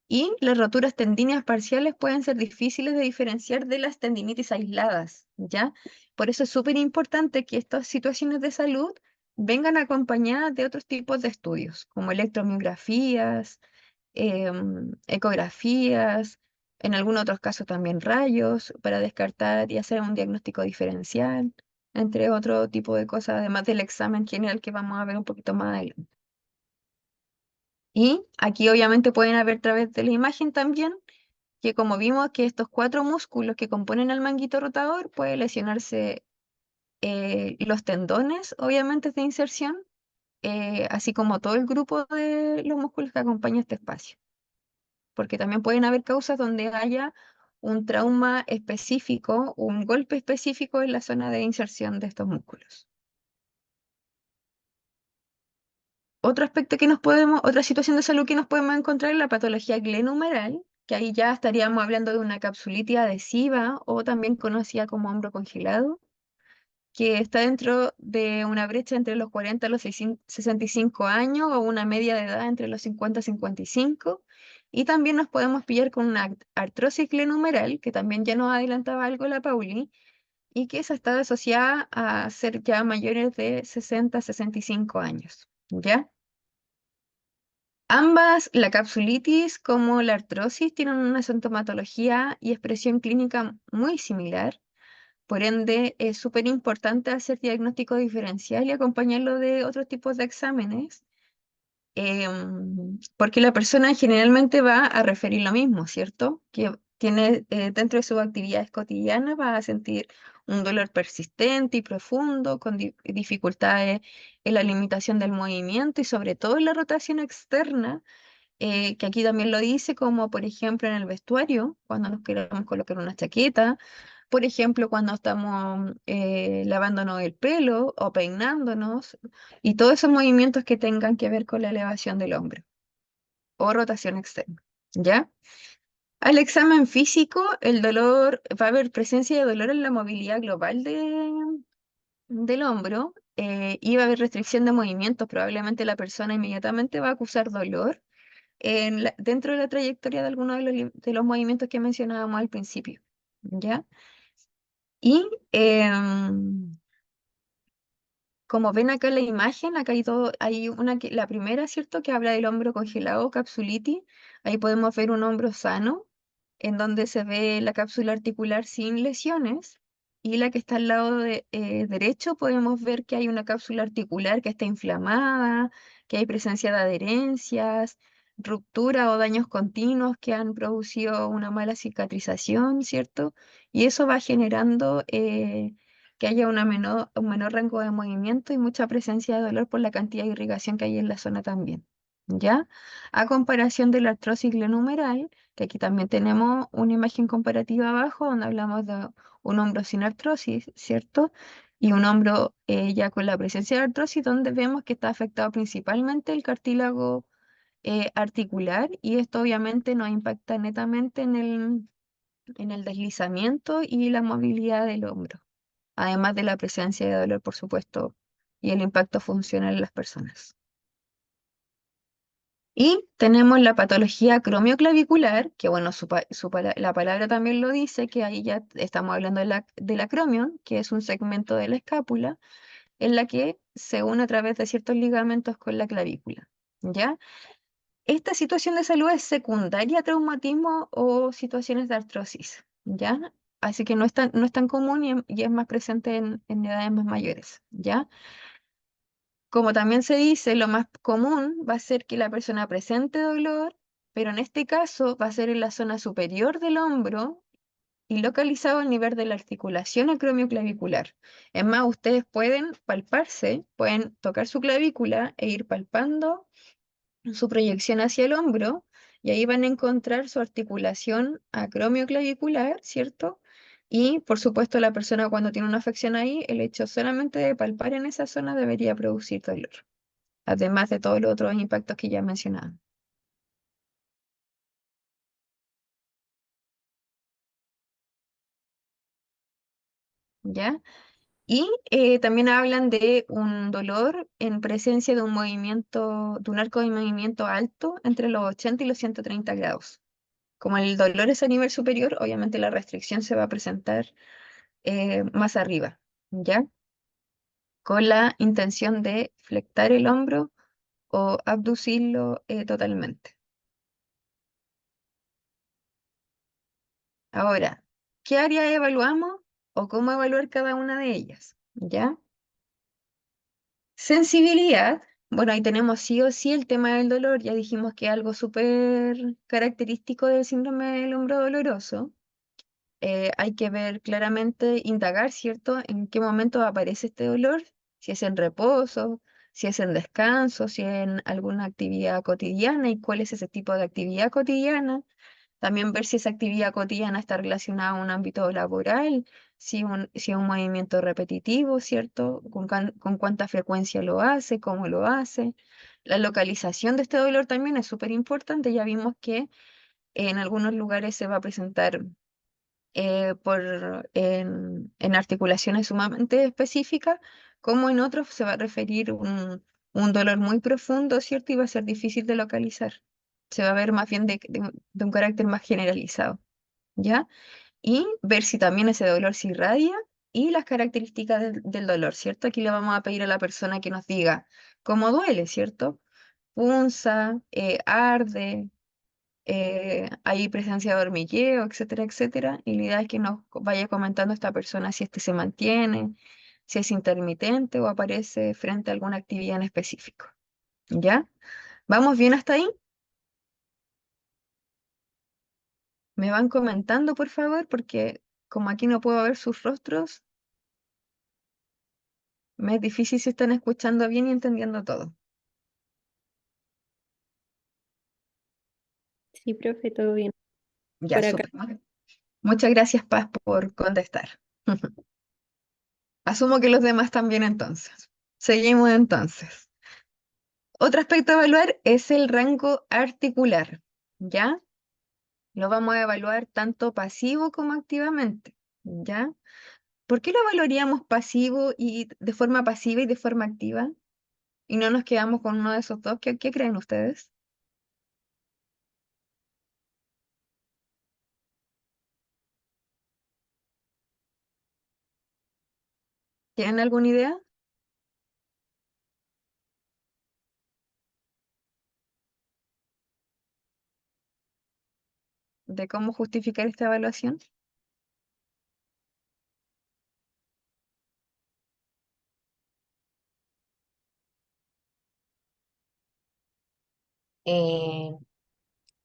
Y las roturas tendíneas parciales pueden ser difíciles de diferenciar de las tendinitis aisladas, ¿ya? Por eso es súper importante que estas situaciones de salud vengan acompañadas de otros tipos de estudios, como electromiografías, ecografías, en algunos otros casos también rayos, para descartar y hacer un diagnóstico diferencial, entre otro tipo de cosas, además del examen general que vamos a ver un poquito más adelante. Y aquí obviamente pueden ver a través de la imagen también que como vimos que estos cuatro músculos que componen el manguito rotador puede lesionarse los tendones, obviamente de inserción, así como todo el grupo de los músculos que acompaña este espacio. Porque también pueden haber causas donde haya un trauma específico, un golpe específico en la zona de inserción de estos músculos. Otro aspecto que otra situación de salud que nos podemos encontrar es la patología glenohumeral, que ahí ya estaríamos hablando de una capsulitis adhesiva o también conocida como hombro congelado, que está dentro de una brecha entre los 40 y los 65 años o una media de edad entre los 50 y 55. Y también nos podemos pillar con una artrosis glenumeral, que también ya nos adelantaba algo la Pauli, y que esa está asociada a ser ya mayores de 60 a 65 años, ¿ya? Ambas, la capsulitis como la artrosis, tienen una sintomatología y expresión clínica muy similar. Por ende, es súper importante hacer diagnóstico diferencial y acompañarlo de otros tipos de exámenes, porque la persona generalmente va a referir lo mismo, ¿cierto? Que tiene dentro de sus actividades cotidianas va a sentir un dolor persistente y profundo, con dificultades en la limitación del movimiento y sobre todo en la rotación externa, que aquí también lo dice, como por ejemplo en el vestuario, cuando nos queremos colocar una chaqueta, por ejemplo cuando estamos lavándonos el pelo o peinándonos, y todos esos movimientos que tengan que ver con la elevación del hombro o rotación externa, ¿ya? Al examen físico, el dolor, va a haber presencia de dolor en la movilidad global del hombro, y va a haber restricción de movimientos, probablemente la persona inmediatamente va a acusar dolor dentro de la trayectoria de algunos de los movimientos que mencionábamos al principio, ¿ya? Y como ven acá en la imagen, acá hay una la primera, ¿cierto? Que habla del hombro congelado, capsulitis. Ahí podemos ver un hombro sano, en donde se ve la cápsula articular sin lesiones. Y la que está al lado derecho, podemos ver que hay una cápsula articular que está inflamada, que hay presencia de adherencias, ruptura o daños continuos que han producido una mala cicatrización, ¿cierto? Y eso va generando que haya un menor rango de movimiento y mucha presencia de dolor por la cantidad de irrigación que hay en la zona también, ¿ya? A comparación de la artrosis glenumeral, que aquí también tenemos una imagen comparativa abajo, donde hablamos de un hombro sin artrosis, ¿cierto? Y un hombro ya con la presencia de artrosis, donde vemos que está afectado principalmente el cartílago articular, y esto obviamente nos impacta netamente en el deslizamiento y la movilidad del hombro, además de la presencia de dolor, por supuesto, y el impacto funcional en las personas. Y tenemos la patología cromioclavicular, que bueno, la palabra también lo dice, que ahí ya estamos hablando del acromion, que es un segmento de la escápula, en la que se une a través de ciertos ligamentos con la clavícula, ¿ya? Esta situación de salud es secundaria a traumatismo o situaciones de artrosis, ¿ya? Así que no es tan común y es más presente en edades más mayores, ¿ya? Como también se dice, lo más común va a ser que la persona presente dolor, pero en este caso va a ser en la zona superior del hombro y localizado al nivel de la articulación acromioclavicular. Es más, ustedes pueden palparse, pueden tocar su clavícula e ir palpando su proyección hacia el hombro, y ahí van a encontrar su articulación acromioclavicular, ¿cierto? Y por supuesto la persona cuando tiene una afección ahí, el hecho solamente de palpar en esa zona debería producir dolor, además de todos los otros impactos que ya mencionaba. ¿Ya? Y también hablan de un dolor en presencia de un movimiento, de un arco de movimiento alto entre los 80 y los 130 grados. Como el dolor es a nivel superior, obviamente la restricción se va a presentar más arriba, ¿ya? Con la intención de flectar el hombro o abducirlo totalmente. Ahora, ¿qué área evaluamos o cómo evaluar cada una de ellas? ¿Ya? Sensibilidad. Bueno, ahí tenemos sí o sí el tema del dolor. Ya dijimos que es algo súper característico del síndrome del hombro doloroso. Hay que ver claramente, indagar, ¿cierto? En qué momento aparece este dolor, si es en reposo, si es en descanso, si es en alguna actividad cotidiana y cuál es ese tipo de actividad cotidiana. También ver si esa actividad cotidiana está relacionada a un ámbito laboral, si es un movimiento repetitivo, ¿cierto? Con cuánta frecuencia lo hace, cómo lo hace. La localización de este dolor también es súper importante. Ya vimos que en algunos lugares se va a presentar en articulaciones sumamente específicas, como en otros se va a referir un dolor muy profundo, ¿cierto? Y va a ser difícil de localizar. Se va a ver más bien de un carácter más generalizado, ¿ya? Y ver si también ese dolor se irradia y las características del dolor, ¿cierto? Aquí le vamos a pedir a la persona que nos diga cómo duele, ¿cierto? Punza, arde, hay presencia de hormigueo, etcétera, etcétera. Y la idea es que nos vaya comentando esta persona si este se mantiene, si es intermitente o aparece frente a alguna actividad en específico. ¿Ya? ¿Vamos bien hasta ahí? ¿Me van comentando, por favor? Porque como aquí no puedo ver sus rostros, me es difícil si están escuchando bien y entendiendo todo. Sí, profe, todo bien. Ya, Por acá. súper. Muchas gracias, Paz, por contestar. Asumo que los demás también entonces. Seguimos entonces. Otro aspecto a evaluar es el rango articular, ¿ya? Lo vamos a evaluar tanto pasivo como activamente, ¿ya? ¿Por qué lo evaluaríamos pasivo y de forma pasiva y de forma activa? Y no nos quedamos con uno de esos dos. ¿Qué creen ustedes? ¿Tienen alguna idea de cómo justificar esta evaluación? Eh,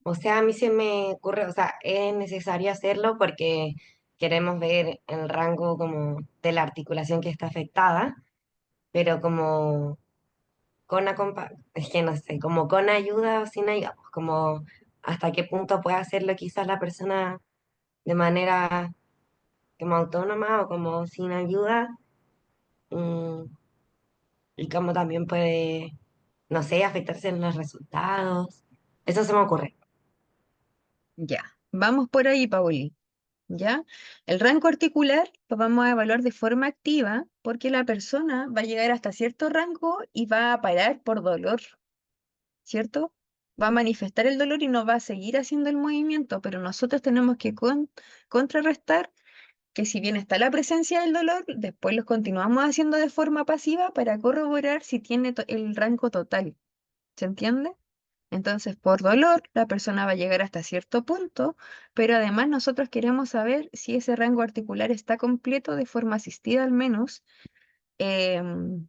o sea, a mí se me ocurre, o sea, es necesario hacerlo porque queremos ver el rango como de la articulación que está afectada, pero como es que no sé, como con ayuda o sin ayuda, pues como hasta qué punto puede hacerlo quizás la persona de manera como autónoma o como sin ayuda, mm, y cómo también puede, no sé, afectarse en los resultados. Eso se me ocurre. Ya, vamos por ahí, Pauli. ¿Ya? El rango articular lo vamos a evaluar de forma activa porque la persona va a llegar hasta cierto rango y va a parar por dolor, ¿cierto? Va a manifestar el dolor y no va a seguir haciendo el movimiento, pero nosotros tenemos que contrarrestar que si bien está la presencia del dolor, después los continuamos haciendo de forma pasiva para corroborar si tiene el rango total. ¿Se entiende? Entonces, por dolor, la persona va a llegar hasta cierto punto, pero además nosotros queremos saber si ese rango articular está completo de forma asistida al menos, em,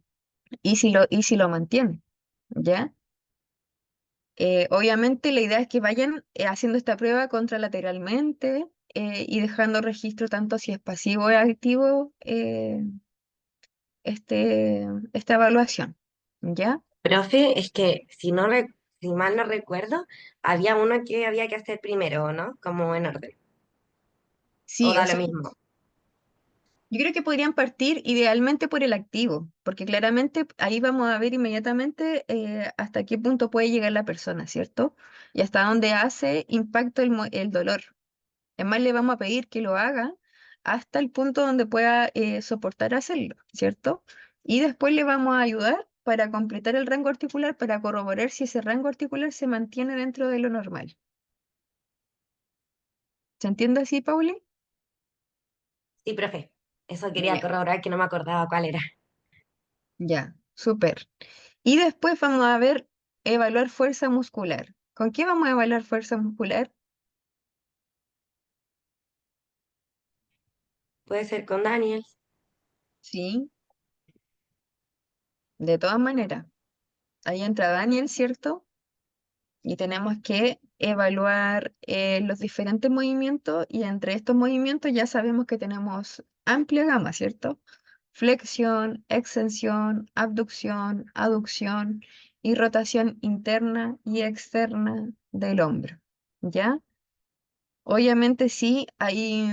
y si lo mantiene, ¿ya? Obviamente la idea es que vayan haciendo esta prueba contralateralmente y dejando registro tanto si es pasivo o activo esta evaluación, ¿ya? Profe, es que si mal no recuerdo, había uno que había que hacer primero, ¿no? Como en orden. O Sí, da o lo sea, mismo. yo creo que podrían partir idealmente por el activo, porque claramente ahí vamos a ver inmediatamente hasta qué punto puede llegar la persona, ¿cierto? Y hasta dónde hace impacto el dolor. Además, le vamos a pedir que lo haga hasta el punto donde pueda soportar hacerlo, ¿cierto? Y después le vamos a ayudar para completar el rango articular, para corroborar si ese rango articular se mantiene dentro de lo normal. ¿Se entiende así, Pauli? Sí, profe. Eso quería Ya. corroborar que no me acordaba cuál era. Ya, súper. Y después vamos a ver, evaluar fuerza muscular. ¿Con qué vamos a evaluar fuerza muscular? Puede ser con Daniel. Sí, de todas maneras. Ahí entra Daniel, ¿cierto? Y tenemos que evaluar los diferentes movimientos y entre estos movimientos ya sabemos que tenemos amplia gama, ¿cierto? Flexión, extensión, abducción, aducción y rotación interna y externa del hombro, ¿ya? Obviamente sí, hay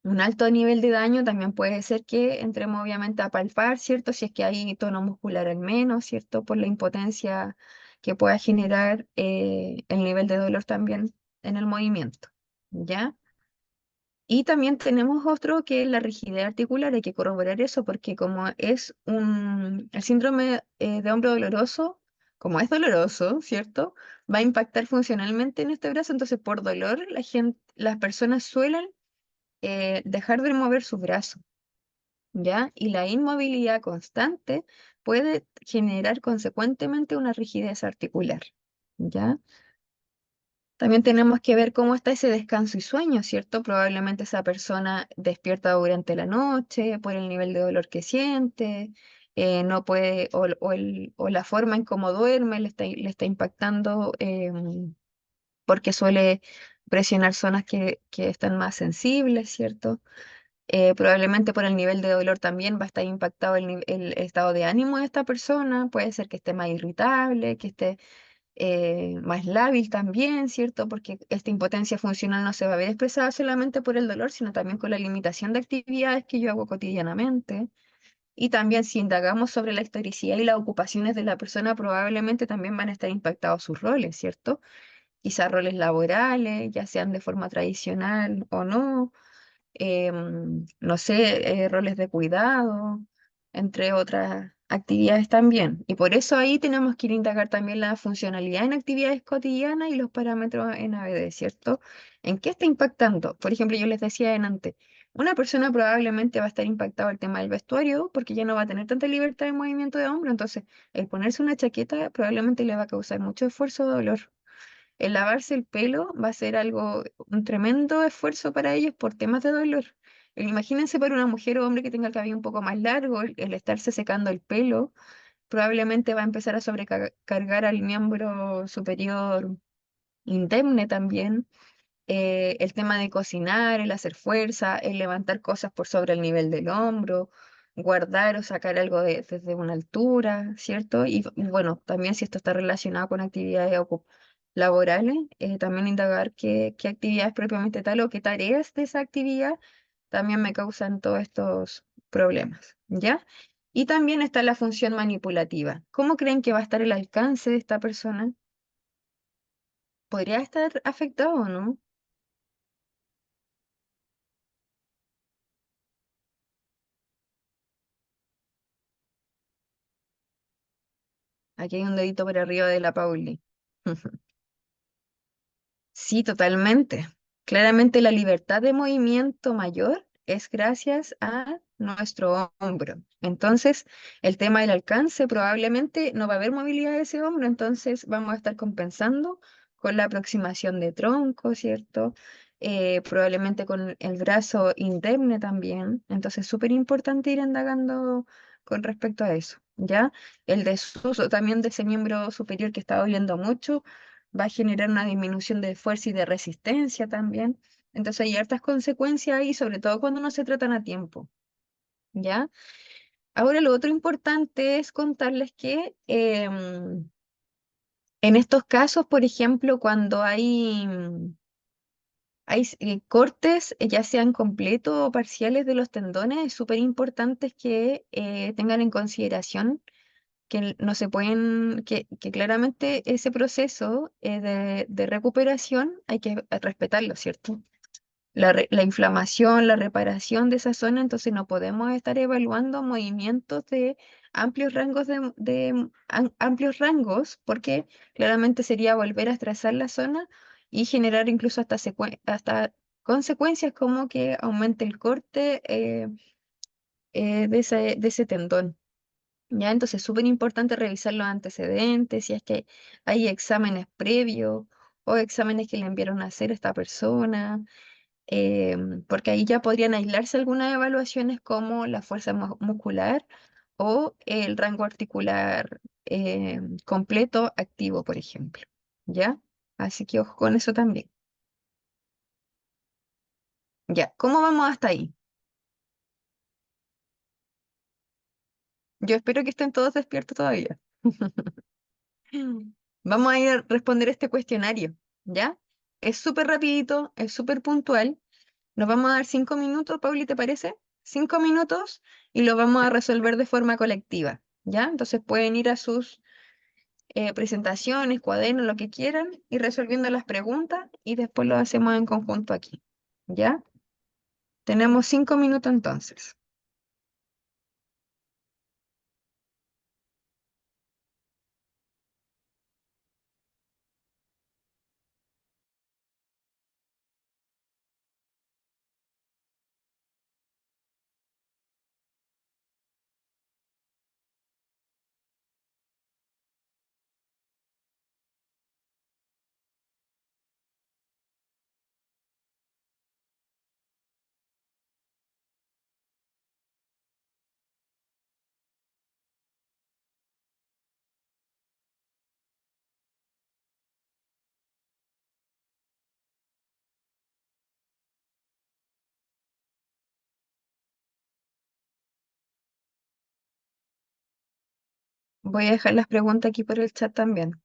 un alto nivel de daño, también puede ser que entremos obviamente a palpar, ¿cierto? Si es que hay tono muscular al menos, ¿cierto? Por la impotencia que pueda generar el nivel de dolor también en el movimiento, ¿ya? Y también tenemos otro que es la rigidez articular, hay que corroborar eso porque como es el síndrome de hombro doloroso, como es doloroso, ¿cierto? Va a impactar funcionalmente en este brazo, entonces por dolor las personas suelen dejar de mover su brazo, ¿ya? Y la inmovilidad constante puede generar consecuentemente una rigidez articular, ¿ya? También tenemos que ver cómo está ese descanso y sueño, ¿cierto? Probablemente esa persona despierta durante la noche por el nivel de dolor que siente, no puede, o la forma en cómo duerme le está impactando porque suele presionar zonas que están más sensibles, ¿cierto? Probablemente por el nivel de dolor también va a estar impactado el estado de ánimo de esta persona, puede ser que esté más irritable, que esté más lábil también, ¿cierto? Porque esta impotencia funcional no se va a ver expresada solamente por el dolor, sino también con la limitación de actividades que yo hago cotidianamente. Y también si indagamos sobre la historicidad y las ocupaciones de la persona, probablemente también van a estar impactados sus roles, ¿cierto? Quizás roles laborales, ya sean de forma tradicional o no, no sé, roles de cuidado, entre otras actividades también. Y por eso ahí tenemos que ir a indagar también la funcionalidad en actividades cotidianas y los parámetros en ABD, ¿cierto? ¿En qué está impactando? Por ejemplo, yo les decía antes, una persona probablemente va a estar impactado el tema del vestuario porque ya no va a tener tanta libertad de movimiento de hombro, entonces el ponerse una chaqueta probablemente le va a causar mucho esfuerzo o dolor. El lavarse el pelo va a ser algo, un tremendo esfuerzo para ellos por temas de dolor. Imagínense para una mujer o hombre que tenga el cabello un poco más largo, el estarse secando el pelo, probablemente va a empezar a sobrecargar al miembro superior indemne también. El tema de cocinar, el hacer fuerza, el levantar cosas por sobre el nivel del hombro, guardar o sacar algo desde una altura, ¿cierto? Y bueno, también si esto está relacionado con actividades laborales, también indagar qué actividades propiamente tal o qué tareas de esa actividad también me causan todos estos problemas, ¿ya? Y también está la función manipulativa. ¿Cómo creen que va a estar el alcance de esta persona? ¿Podría estar afectado o no? Aquí hay un dedito para arriba de la Pauli. Sí, totalmente. Claramente la libertad de movimiento mayor es gracias a nuestro hombro. Entonces, el tema del alcance probablemente no va a haber movilidad de ese hombro, entonces vamos a estar compensando con la aproximación de tronco, ¿cierto? Probablemente con el brazo indemne también. Entonces, súper importante ir indagando con respecto a eso, ¿ya? El desuso también de ese miembro superior que está doliendo mucho va a generar una disminución de fuerza y de resistencia también. Entonces hay hartas consecuencias ahí, sobre todo cuando no se tratan a tiempo, ¿ya? Ahora lo otro importante es contarles que en estos casos, por ejemplo, cuando hay cortes, ya sean completos o parciales de los tendones, es súper importante que tengan en consideración que no se pueden, que claramente ese proceso de recuperación hay que respetarlo, ¿cierto? La inflamación, la reparación de esa zona, entonces no podemos estar evaluando movimientos de amplios rangos amplios rangos, porque claramente sería volver a estresar la zona y generar incluso hasta consecuencias como que aumente el corte de ese tendón. ¿Ya? Entonces es súper importante revisar los antecedentes, si es que hay exámenes previos o exámenes que le enviaron a hacer a esta persona, porque ahí ya podrían aislarse algunas evaluaciones como la fuerza muscular o el rango articular completo activo, por ejemplo. ¿Ya? Así que ojo con eso también. Ya, ¿cómo vamos hasta ahí? Yo espero que estén todos despiertos todavía. Vamos a ir a responder este cuestionario, ¿ya? Es súper rapidito, es súper puntual. Nos vamos a dar 5 minutos, Pauli, ¿te parece? 5 minutos y lo vamos a resolver de forma colectiva, ¿ya? Entonces pueden ir a sus presentaciones, cuadernos, lo que quieran, y resolviendo las preguntas y después lo hacemos en conjunto aquí. ¿Ya? Tenemos 5 minutos entonces. Voy a dejar las preguntas aquí por el chat también.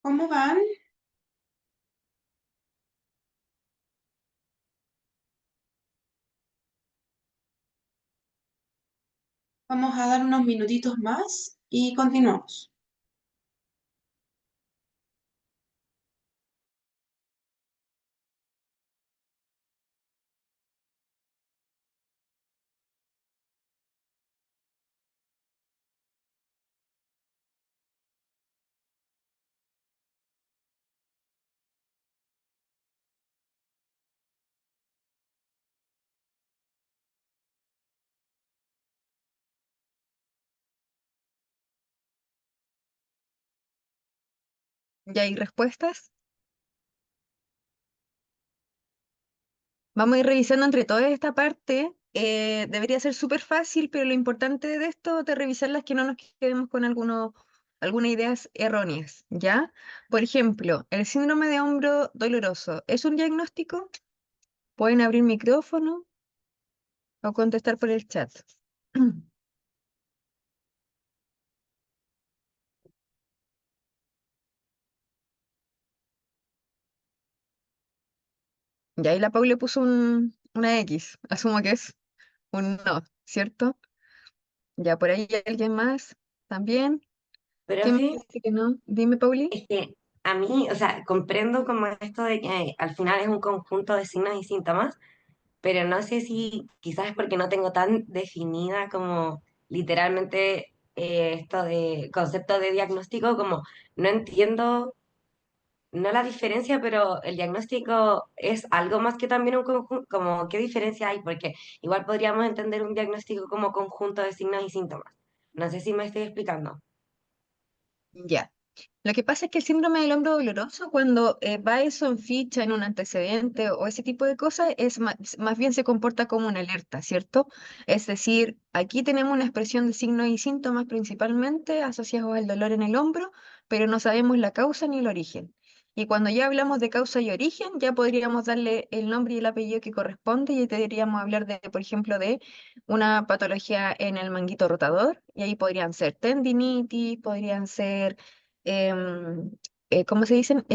¿Cómo van? Vamos a dar unos minutitos más y continuamos. ¿Ya hay respuestas? Vamos a ir revisando entre toda esta parte. Debería ser súper fácil, pero lo importante de esto es revisarlas que no nos quedemos con algunas ideas erróneas, ¿ya? Por ejemplo, el síndrome de hombro doloroso, ¿es un diagnóstico? Pueden abrir micrófono o contestar por el chat. Y ahí la Paula puso una X, asumo que es un no, ¿cierto? Ya por ahí hay alguien más también. ¿Quién me Profe, dice que no? Dime, Pauli. es que a mí, o sea, comprendo como esto de que al final es un conjunto de signos y síntomas, pero no sé si quizás es porque no tengo tan definida como literalmente esto de concepto de diagnóstico, como no entiendo, no la diferencia, pero el diagnóstico es algo más que también un conjunto, como qué diferencia hay, porque igual podríamos entender un diagnóstico como conjunto de signos y síntomas. No sé si me estoy explicando. Ya. Lo que pasa es que el síndrome del hombro doloroso, cuando va eso en ficha, en un antecedente o ese tipo de cosas, más bien se comporta como una alerta, ¿cierto? Es decir, aquí tenemos una expresión de signos y síntomas principalmente asociados al dolor en el hombro, pero no sabemos la causa ni el origen. Y cuando ya hablamos de causa y origen, ya podríamos darle el nombre y el apellido que corresponde y ahí podríamos hablar de, por ejemplo, de una patología en el manguito rotador, y ahí podrían ser tendinitis, podrían ser em, ¿cómo se dicen?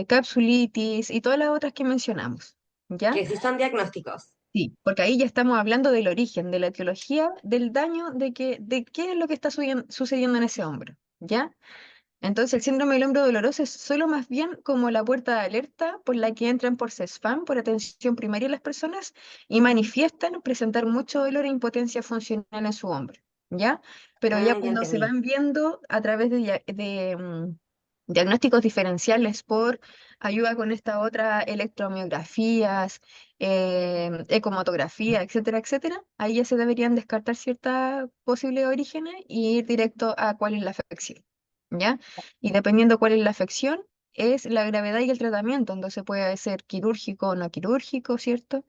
Capsulitis y todas las otras que mencionamos, ¿ya? Que sí son diagnósticos. Sí, porque ahí ya estamos hablando del origen, de la etiología, del daño, de qué es lo que está sucediendo en ese hombro, ¿ya? Entonces, el síndrome del hombro doloroso es solo más bien como la puerta de alerta por la que entran por CESFAM, por atención primaria las personas, y manifiestan presentar mucho dolor e impotencia funcional en su hombro, ¿ya? Pero ya Ah, ya cuando se entendí. van viendo a través diagnósticos diferenciales por ayuda con esta otra electromiografías, ecomotografía, etcétera, etcétera, ahí ya se deberían descartar ciertas posibles orígenes y ir directo a cuál es la afección, ¿ya? Y dependiendo cuál es la afección, es la gravedad y el tratamiento. Entonces puede ser quirúrgico o no quirúrgico, ¿cierto?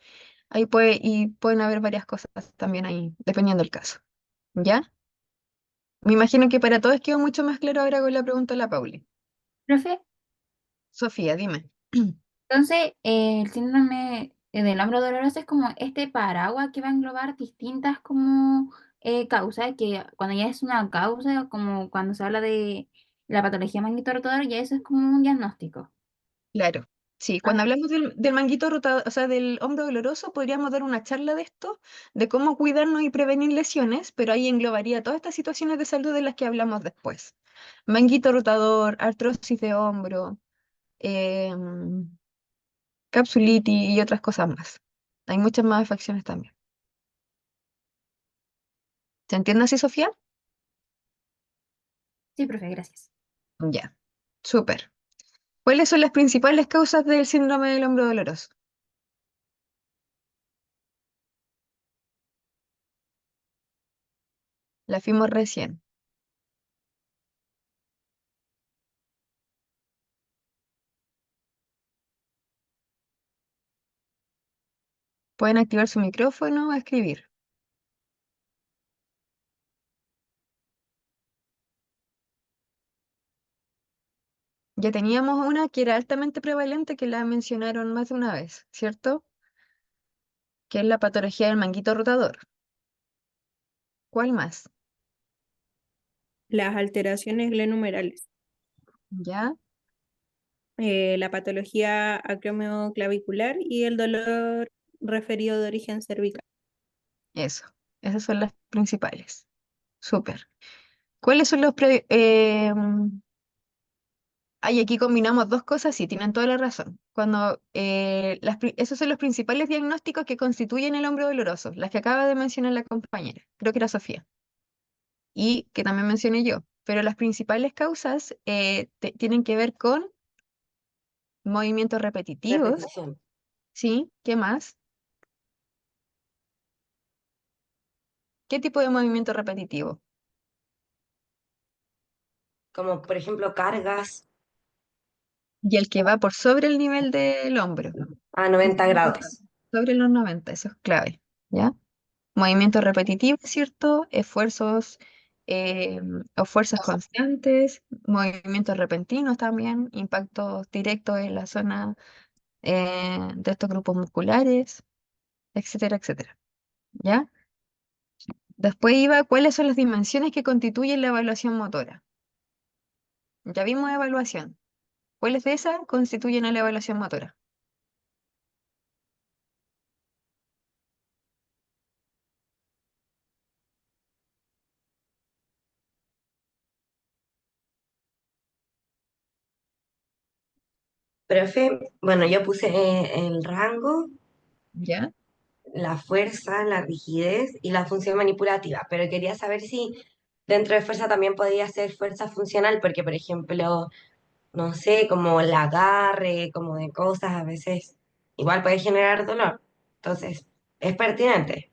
Y pueden haber varias cosas también ahí, dependiendo del caso. ¿Ya? Me imagino que para todos quedó mucho más claro ahora con la pregunta de la Pauli. Profe, Sofía, dime. entonces el síndrome del hombro doloroso es como este paraguas que va a englobar distintas como causas, que cuando ya es una causa, como cuando se habla de la patología manguito-rotador, ya eso es como un diagnóstico. Claro. Sí, Ah, cuando hablamos del manguito rotador, o sea, del hombro doloroso, podríamos dar una charla de esto, de cómo cuidarnos y prevenir lesiones, pero ahí englobaría todas estas situaciones de salud de las que hablamos después. Manguito rotador, artrosis de hombro, em, capsulitis y otras cosas más. Hay muchas más afecciones también. ¿Se entiende así, Sofía? sí, profe, gracias. Ya. Súper. ¿Cuáles son las principales causas del síndrome del hombro doloroso? La fuimos recién. Pueden activar su micrófono o escribir. Ya teníamos una que era altamente prevalente que la mencionaron más de una vez, ¿cierto? Que es la patología del manguito rotador. ¿Cuál más? Las alteraciones glenumerales. ¿Ya? la patología acromioclavicular y el dolor referido de origen cervical. Eso, esas son las principales. Súper. ¿Cuáles son los Ay, aquí combinamos dos cosas, sí, tienen toda la razón. Cuando esos son los principales diagnósticos que constituyen el hombro doloroso, las que acaba de mencionar la compañera, creo que era Sofía, y que también mencioné yo. Pero las principales causas tienen que ver con movimientos repetitivos, Repetición. ¿sí? ¿Qué más? ¿Qué tipo de movimiento repetitivo? Como por ejemplo cargas Y el que va por sobre el nivel del hombro, a 90 grados. sobre los 90, eso es clave, ¿ya? Movimientos repetitivos, ¿cierto? Esfuerzos eh, o fuerzas constantes, movimientos repentinos también, impactos directos en la zona de estos grupos musculares, etcétera, etcétera. ¿Ya? Después iba, ¿cuáles son las dimensiones que constituyen la evaluación motora? Ya vimos evaluación. ¿Cuáles de esas constituyen a la evaluación motora? Profe, bueno, yo puse el rango, ¿Ya? la fuerza, la rigidez y la función manipulativa, pero quería saber si dentro de fuerza también podía ser fuerza funcional, porque por ejemplo, no sé, como el agarre, como de cosas, a veces igual puede generar dolor. Entonces, es pertinente.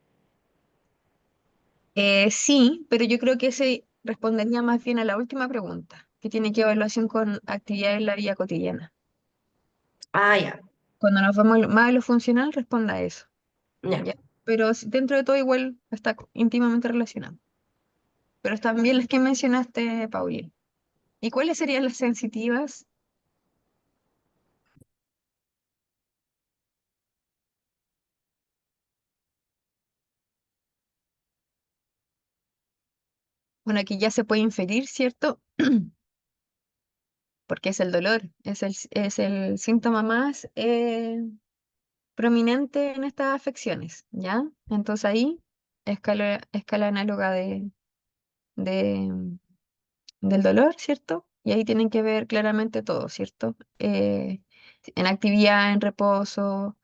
Sí, pero yo creo que ese respondería más bien a la última pregunta, que tiene que ver evaluación con actividades en la vida cotidiana. Ah, ya, Cuando nos vamos más a lo funcional, responda a eso, ya. ¿ya? Pero dentro de todo igual está íntimamente relacionado. Pero están bien las que mencionaste, Paulina. ¿Y cuáles serían las sensitivas? Bueno, aquí ya se puede inferir, ¿cierto? Porque es el dolor, es el síntoma más prominente en estas afecciones, ¿ya? Entonces ahí, escala análoga de- del dolor, ¿cierto? Y ahí tienen que ver claramente todo, ¿cierto? En actividad, en reposo,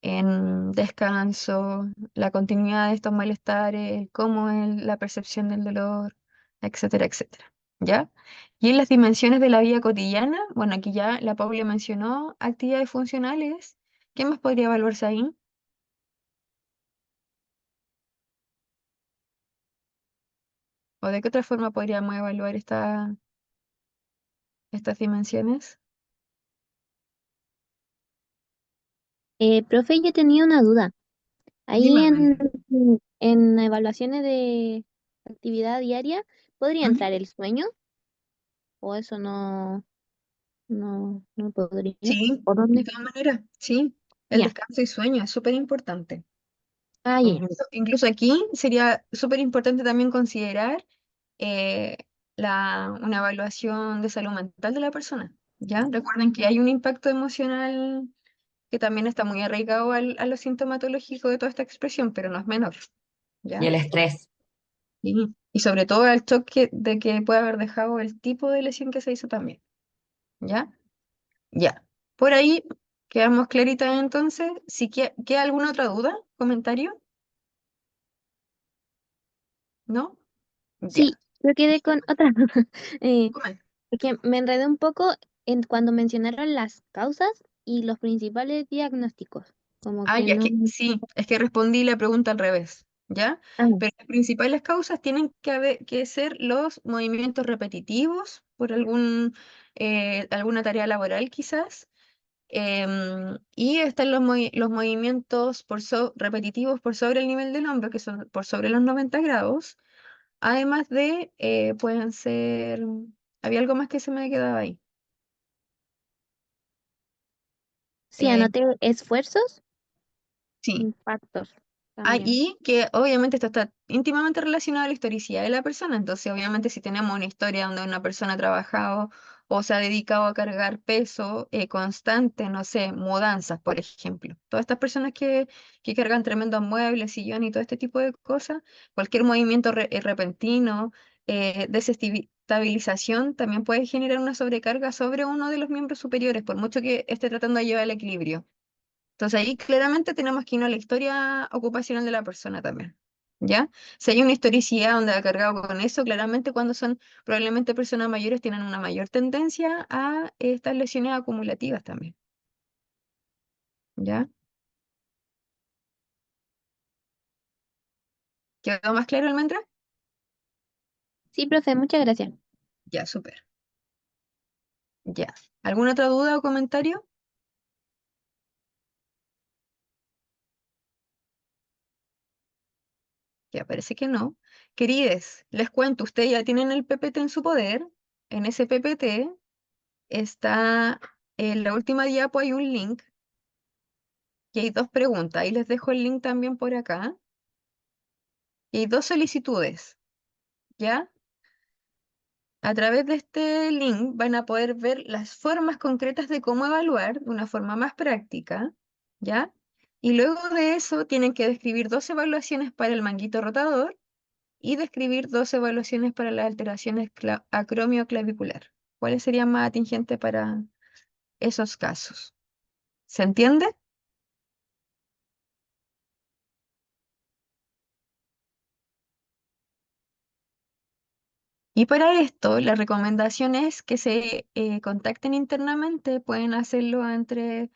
en descanso, la continuidad de estos malestares, cómo es la percepción del dolor, etcétera, etcétera. ¿Ya? Y en las dimensiones de la vida cotidiana, bueno, aquí ya la Paula mencionó actividades funcionales. ¿Qué más podría evaluarse ahí? ¿O de qué otra forma podríamos evaluar estas dimensiones? Profe, yo tenía una duda. Ahí Dime, Amelia. en evaluaciones de actividad diaria, ¿podría Ujú. entrar el sueño? ¿O eso no podría? Sí, ¿O de dónde? todas maneras, sí. El Ya. descanso y sueño es súper importante. Ah, ya. Incluso aquí sería súper importante también considerar eh, una evaluación de salud mental de la persona, ¿ya? Recuerden que hay un impacto emocional que también está muy arraigado a lo sintomatológico de toda esta expresión, pero no es menor, Y ¿ya? el estrés. Y sobre todo al choque de que puede haber dejado el tipo de lesión que se hizo también, ¿ya? Ya. Por ahí quedamos claritas entonces. Si queda alguna otra duda, comentario, ¿no? Ya. Sí, yo quedé con otra duda. Eh, Comen. es que me enredé un poco en cuando mencionaron las causas y los principales diagnósticos. Como Ah, que ya, no. sí, es que respondí la pregunta al revés, ¿ya? Ah, Pero las principales causas tienen que ser los movimientos repetitivos por alguna tarea laboral quizás, y están los movimientos repetitivos por sobre el nivel del hombro, que son por sobre los 90 grados, además de, pueden ser, había algo más que se me quedaba ahí. sí, Eh, anoté esfuerzos, sí. impactos Ah, también. y que obviamente esto está íntimamente relacionado a la historicidad de la persona, entonces obviamente si tenemos una historia donde una persona ha trabajado o se ha dedicado a cargar peso constante, no sé, mudanzas, por ejemplo. Todas estas personas que cargan tremendos muebles, sillón y todo este tipo de cosas, cualquier movimiento repentino, desestabilización, también puede generar una sobrecarga sobre uno de los miembros superiores, por mucho que esté tratando de llevar el equilibrio. Entonces ahí claramente tenemos que irnos a la historia ocupacional de la persona también. ¿Ya? Si hay una historicidad donde ha cargado con eso, claramente cuando son probablemente personas mayores tienen una mayor tendencia a estas lesiones acumulativas también. ¿Ya? ¿Quedó más claro, Almendra? Sí, profe, muchas gracias. Ya, súper. Ya. ¿Alguna otra duda o comentario? Ya parece que no. Querides, les cuento, ustedes ya tienen el PPT en su poder. En ese PPT está, en la última diapo hay un link y hay dos preguntas. Ahí les dejo el link también por acá. Y hay dos solicitudes, ¿ya? A través de este link van a poder ver las formas concretas de cómo evaluar de una forma más práctica, ¿ya? Y luego de eso tienen que describir dos evaluaciones para el manguito rotador y describir dos evaluaciones para las alteraciones acromioclavicular. ¿Cuáles serían más atingentes para esos casos? ¿Se entiende? Y para esto, la recomendación es que se contacten internamente, pueden hacerlo entre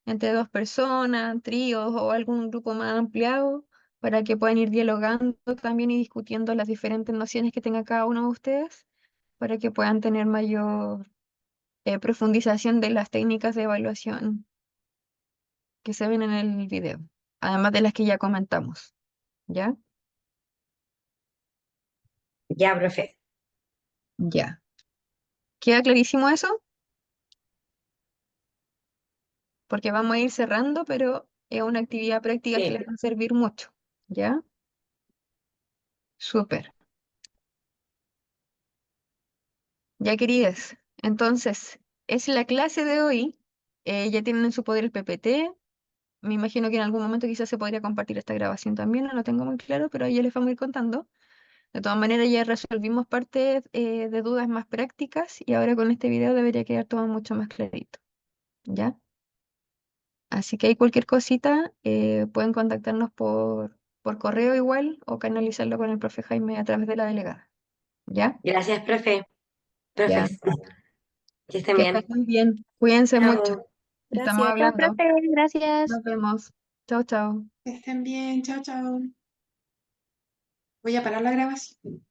dos personas, tríos o algún grupo más ampliado, para que puedan ir dialogando también y discutiendo las diferentes nociones que tenga cada uno de ustedes, para que puedan tener mayor profundización de las técnicas de evaluación que se ven en el video, además de las que ya comentamos, ¿ya? Ya, profe. Ya. ¿Queda clarísimo eso? Porque vamos a ir cerrando, pero es una actividad práctica que Sí. les va a servir mucho, ¿ya? Súper. Ya, queridas, entonces, es la clase de hoy. Ya tienen en su poder el PPT. Me imagino que en algún momento quizás se podría compartir esta grabación también, no lo tengo muy claro, pero ahí ya les vamos a ir contando. De todas maneras, ya resolvimos parte de dudas más prácticas y ahora con este video debería quedar todo mucho más clarito, ¿ya? Así que hay cualquier cosita, pueden contactarnos por correo igual o canalizarlo con el profe Jaime a través de la delegada, ¿ya? Gracias, profe. Ya. Profes, que estén Que estén bien. muy bien. Cuídense mucho. Chao. Estamos Gracias. Chao, hablando. profe, gracias. Nos vemos. Chao, chao. Que estén bien, chao, chao. Voy a parar la grabación.